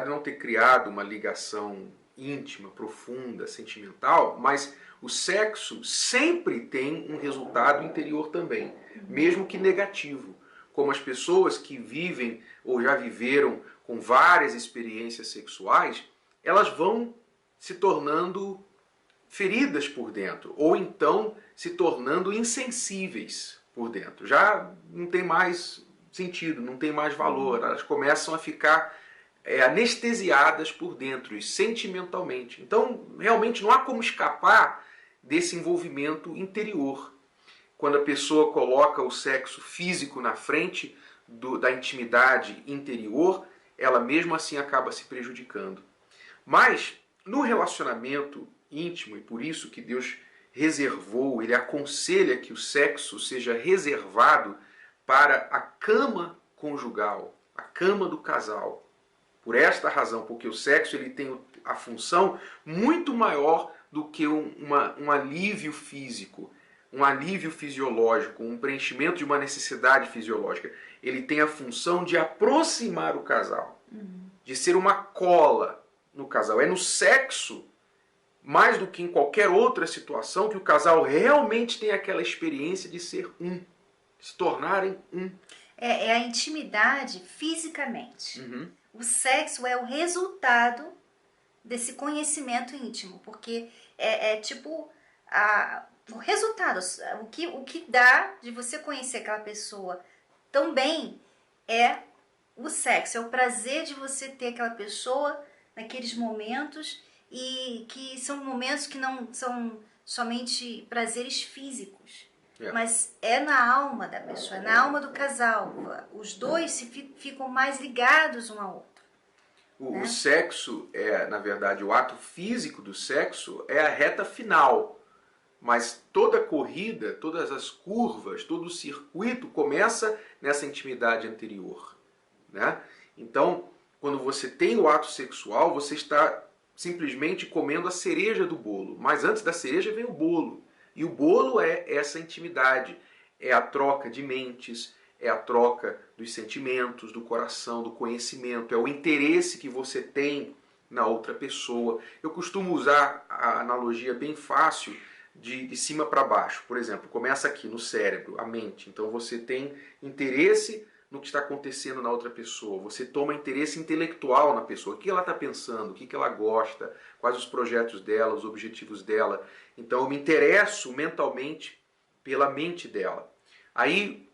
[SPEAKER 17] não ter criado uma ligação íntima, profunda, sentimental, mas o sexo sempre tem um resultado interior também, mesmo que negativo. Como as pessoas que vivem ou já viveram com várias experiências sexuais, elas vão se tornando feridas por dentro, ou então se tornando insensíveis por dentro. Já não tem mais sentido, não tem mais valor, elas começam a ficar anestesiadas por dentro e sentimentalmente. Então, realmente não há como escapar desse envolvimento interior. Quando a pessoa coloca o sexo físico na frente da intimidade interior, ela mesmo assim acaba se prejudicando. Mas, no relacionamento íntimo, e por isso que Deus reservou, ele aconselha que o sexo seja reservado para a cama conjugal, a cama do casal. Por esta razão, porque o sexo ele tem a função muito maior do que um alívio físico, um alívio fisiológico, um preenchimento de uma necessidade fisiológica. Ele tem a função de aproximar o casal, de ser uma cola no casal. É no sexo, mais do que em qualquer outra situação, que o casal realmente tem aquela experiência de ser um, de se tornarem um.
[SPEAKER 18] É a intimidade fisicamente. O sexo é o resultado desse conhecimento íntimo, porque é tipo o resultado, o que dá de você conhecer aquela pessoa tão bem é o sexo, é o prazer de você ter aquela pessoa naqueles momentos, e que são momentos que não são somente prazeres físicos, mas é na alma da pessoa, é na alma do casal. Os dois ficam mais ligados um ao outro.
[SPEAKER 17] O sexo, na verdade, o ato físico do sexo é a reta final. Mas toda a corrida, todas as curvas, todo o circuito começa nessa intimidade anterior, né? Então, quando você tem o ato sexual, você está simplesmente comendo a cereja do bolo. Mas antes da cereja vem o bolo. E o bolo é essa intimidade, é a troca de mentes, é a troca dos sentimentos, do coração, do conhecimento, é o interesse que você tem na outra pessoa. Eu costumo usar a analogia bem fácil de cima para baixo. Por exemplo, começa aqui no cérebro, a mente. Então você tem interesse no que está acontecendo na outra pessoa. Você toma interesse intelectual na pessoa. O que ela está pensando, o que ela gosta, quais os projetos dela, os objetivos dela. Então eu me interesso mentalmente pela mente dela. Aí,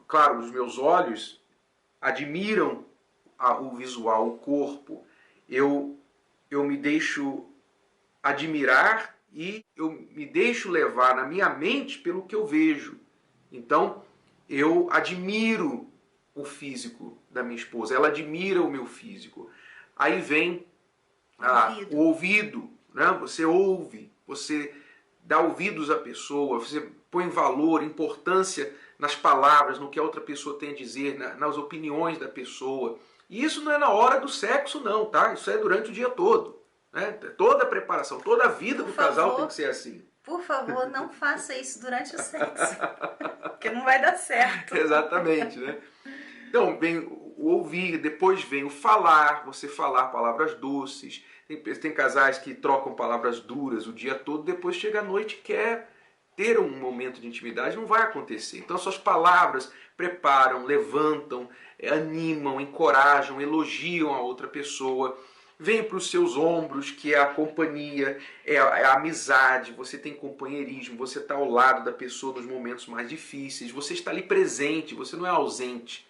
[SPEAKER 17] claro, os meus olhos admiram o visual, o corpo. Eu me deixo admirar e eu me deixo levar na minha mente pelo que eu vejo. Então, eu admiro o físico da minha esposa, ela admira o meu físico. Aí vem o ouvido, né? Você ouve, você dá ouvidos à pessoa, você põe valor, importância nas palavras, no que a outra pessoa tem a dizer, nas opiniões da pessoa. E isso não é na hora do sexo não, tá? Isso é durante o dia todo. Né? Toda a preparação, toda a vida do casal tem que ser assim.
[SPEAKER 18] Por favor, não faça isso durante o sexo, porque não vai dar certo.
[SPEAKER 17] Exatamente, né? Então, vem o ouvir, depois vem o falar, você falar palavras doces. Tem casais que trocam palavras duras o dia todo, depois chega a noite e quer ter um momento de intimidade, não vai acontecer. Então, suas palavras preparam, levantam, animam, encorajam, elogiam a outra pessoa. Vem para os seus ombros, que é a companhia, é a amizade, você tem companheirismo, você está ao lado da pessoa nos momentos mais difíceis, você está ali presente, você não é ausente.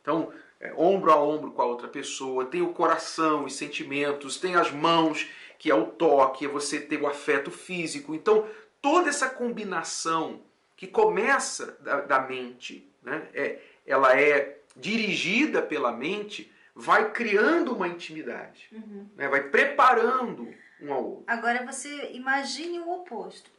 [SPEAKER 17] Então, ombro a ombro com a outra pessoa, tem o coração, os sentimentos, tem as mãos, que é o toque, é você ter o afeto físico. Então, toda essa combinação que começa da mente, né, ela é dirigida pela mente, vai criando uma intimidade, né? Vai preparando um ao outro.
[SPEAKER 18] Agora você imagine o oposto,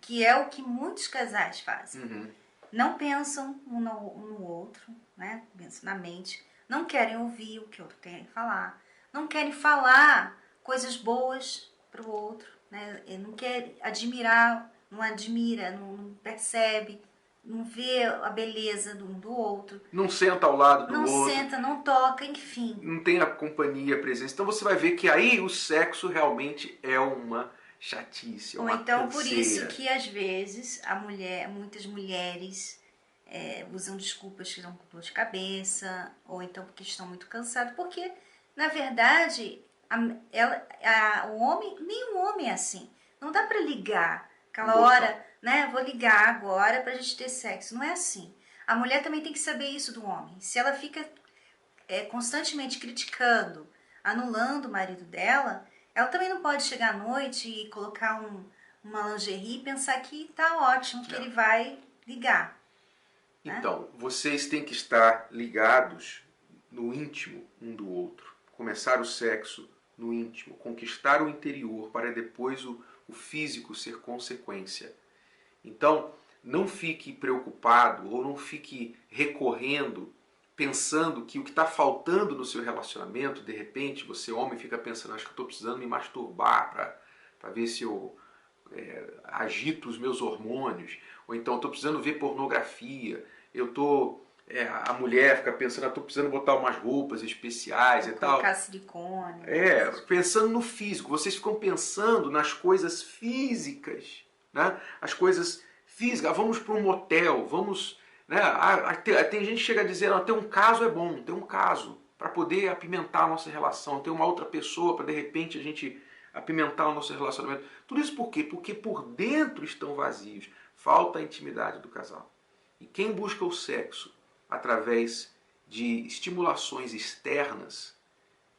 [SPEAKER 18] que é o que muitos casais fazem. Não pensam um no outro, né? Pensam na mente, não querem ouvir o que o outro tem a falar, não querem falar coisas boas para o outro, né? Não quer admirar, não admira, não percebe, não vê a beleza do um do outro.
[SPEAKER 17] Não senta ao lado do outro.
[SPEAKER 18] Não senta, não toca, enfim.
[SPEAKER 17] Não tem a companhia, a presença. Então você vai ver que aí o sexo realmente é uma chatice,
[SPEAKER 18] Ou
[SPEAKER 17] uma
[SPEAKER 18] então
[SPEAKER 17] canseira.
[SPEAKER 18] por isso que às vezes muitas mulheres usam desculpas que dão dor de cabeça, ou então porque estão muito cansados, porque na verdade o homem, nem o homem é assim. Não dá para ligar aquela hora, né? Vou ligar agora pra gente ter sexo. Não é assim. A mulher também tem que saber isso do homem. Se ela fica constantemente criticando, anulando o marido dela, ela também não pode chegar à noite e colocar uma lingerie e pensar que tá ótimo, que ele vai ligar.
[SPEAKER 17] Então, vocês têm que estar ligados no íntimo um do outro. Começar o sexo no íntimo, conquistar o interior para depois o físico ser consequência. Então, não fique preocupado ou não fique recorrendo, pensando que o que está faltando no seu relacionamento, de repente, você, homem, fica pensando, acho que estou precisando me masturbar para ver se eu agito os meus hormônios, ou então estou precisando ver pornografia, a mulher fica pensando, estou precisando botar umas roupas especiais e tal.
[SPEAKER 18] Colocar silicone.
[SPEAKER 17] Pensando no físico. Vocês ficam pensando nas coisas físicas, né? As coisas físicas. Vamos para um motel, vamos... Né? Tem gente que chega a dizer, ter um caso é bom, ter um caso, para poder apimentar a nossa relação, ter uma outra pessoa para de repente a gente apimentar o nosso relacionamento. Tudo isso por quê? Porque por dentro estão vazios. Falta a intimidade do casal. E quem busca o sexo através de estimulações externas,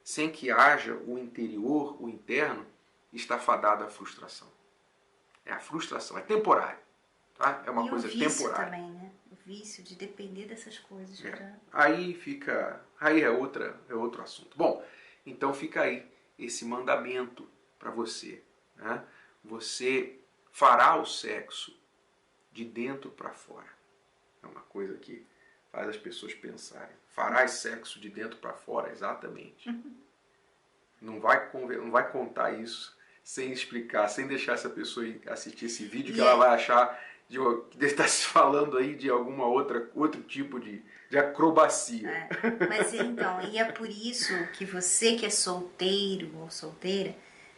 [SPEAKER 17] sem que haja o interior, o interno, está fadado à frustração. É a frustração, é temporário. Tá? É uma coisa temporária.
[SPEAKER 18] Também, né? O vício de depender dessas coisas.
[SPEAKER 17] Aí é outro assunto. Bom, então fica aí esse mandamento para você. Né? Você fará o sexo de dentro para fora. É uma coisa que faz as pessoas pensarem. Farás sexo de dentro para fora, exatamente. Não vai contar isso sem explicar, sem deixar essa pessoa assistir esse vídeo, que ela vai achar que está se falando aí de alguma outro tipo de acrobacia.
[SPEAKER 18] Mas então, e é por isso que você que é solteiro ou solteira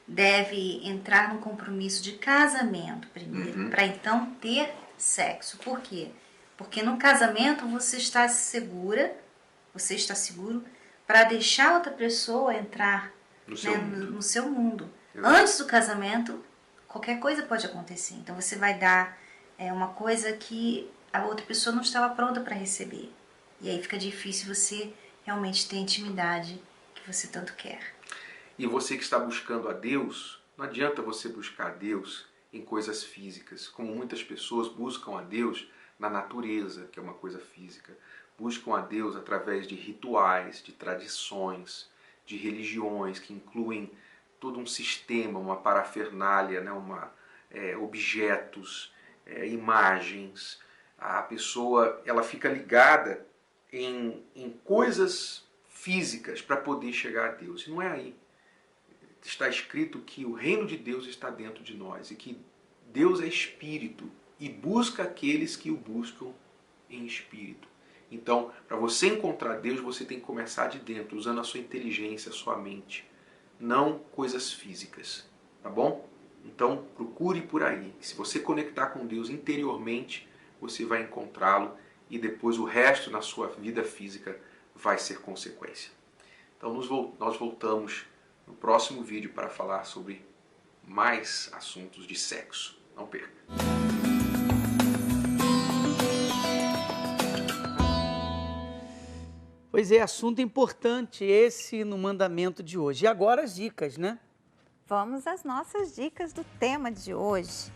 [SPEAKER 18] deve entrar num compromisso de casamento primeiro, para então ter sexo. Por quê? Porque no casamento você está seguro para deixar outra pessoa entrar no seu mundo. Antes do casamento, qualquer coisa pode acontecer. Então você vai dar uma coisa que a outra pessoa não estava pronta para receber. E aí fica difícil você realmente ter a intimidade que você tanto quer.
[SPEAKER 17] E você que está buscando a Deus, não adianta você buscar a Deus em coisas físicas, como muitas pessoas buscam a Deus na natureza, que é uma coisa física. Buscam a Deus através de rituais, de tradições, de religiões que incluem todo um sistema, uma parafernália, né? Objetos, imagens. A pessoa ela fica ligada em coisas físicas para poder chegar a Deus. E não é aí. Está escrito que o reino de Deus está dentro de nós e que Deus é espírito e busca aqueles que o buscam em espírito. Então, para você encontrar Deus, você tem que começar de dentro, usando a sua inteligência, a sua mente, não coisas físicas, tá bom? Então, procure por aí. Se você conectar com Deus interiormente, você vai encontrá-lo e depois o resto na sua vida física vai ser consequência. Então, nós voltamos no próximo vídeo para falar sobre mais assuntos de sexo. Não perca!
[SPEAKER 1] Pois é, assunto importante esse no mandamento de hoje. E agora as dicas, né?
[SPEAKER 2] Vamos às nossas dicas do tema de hoje.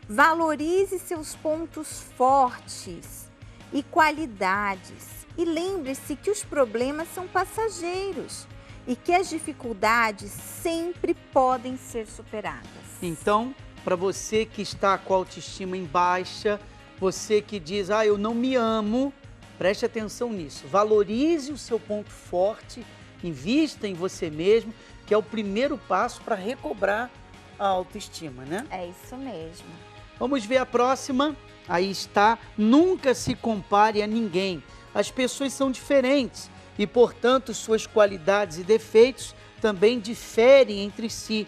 [SPEAKER 2] Valorize seus pontos fortes e qualidades. E lembre-se que os problemas são passageiros e que as dificuldades sempre podem ser superadas.
[SPEAKER 1] Então, para você que está com a autoestima em baixa, você que diz, eu não me amo, preste atenção nisso. Valorize o seu ponto forte, invista em você mesmo, que é o primeiro passo para recobrar a autoestima, né?
[SPEAKER 2] É isso mesmo.
[SPEAKER 1] Vamos ver a próxima. Aí está, nunca se compare a ninguém. As pessoas são diferentes e, portanto, suas qualidades e defeitos também diferem entre si.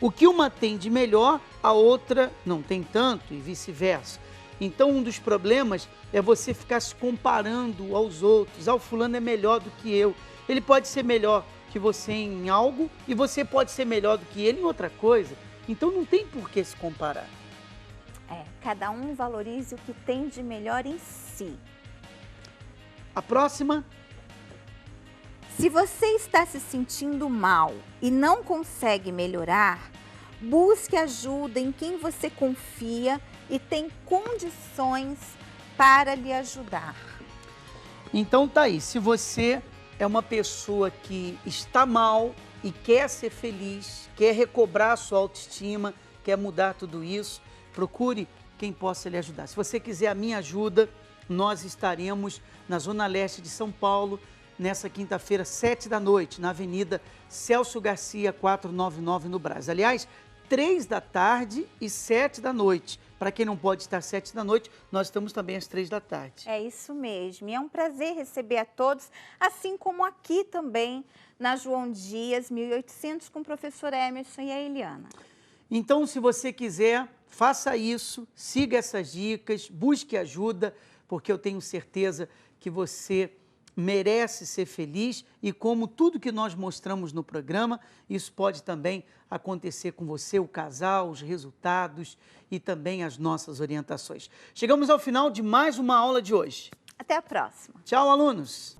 [SPEAKER 1] O que uma tem de melhor, a outra não tem tanto e vice-versa. Então, um dos problemas é você ficar se comparando aos outros. O fulano é melhor do que eu. Ele pode ser melhor que você em algo e você pode ser melhor do que ele em outra coisa. Então, não tem por que se comparar.
[SPEAKER 2] Cada um valorize o que tem de melhor em si.
[SPEAKER 1] A próxima,
[SPEAKER 2] Se você está se sentindo mal e não consegue melhorar, busque ajuda em quem você confia e tem condições para lhe ajudar.
[SPEAKER 1] Então tá aí, se você é uma pessoa que está mal e quer ser feliz, quer recobrar a sua autoestima, quer mudar tudo isso, procure quem possa lhe ajudar. Se você quiser a minha ajuda, nós estaremos na Zona Leste de São Paulo, nessa quinta-feira, 7 da noite, na Avenida Celso Garcia, 499, no Brás. Aliás, 3 da tarde e 7 da noite. Para quem não pode estar às 7 da noite, nós estamos também às 3 da tarde.
[SPEAKER 2] É isso mesmo. E é um prazer receber a todos, assim como aqui também, na João Dias, 1800, com o professor Emerson e a Eliana.
[SPEAKER 1] Então, se você quiser, faça isso, siga essas dicas, busque ajuda, porque eu tenho certeza que você merece ser feliz e, como tudo que nós mostramos no programa, isso pode também acontecer com você, o casal, os resultados e também as nossas orientações. Chegamos ao final de mais uma aula de hoje.
[SPEAKER 2] Até a próxima.
[SPEAKER 1] Tchau, alunos!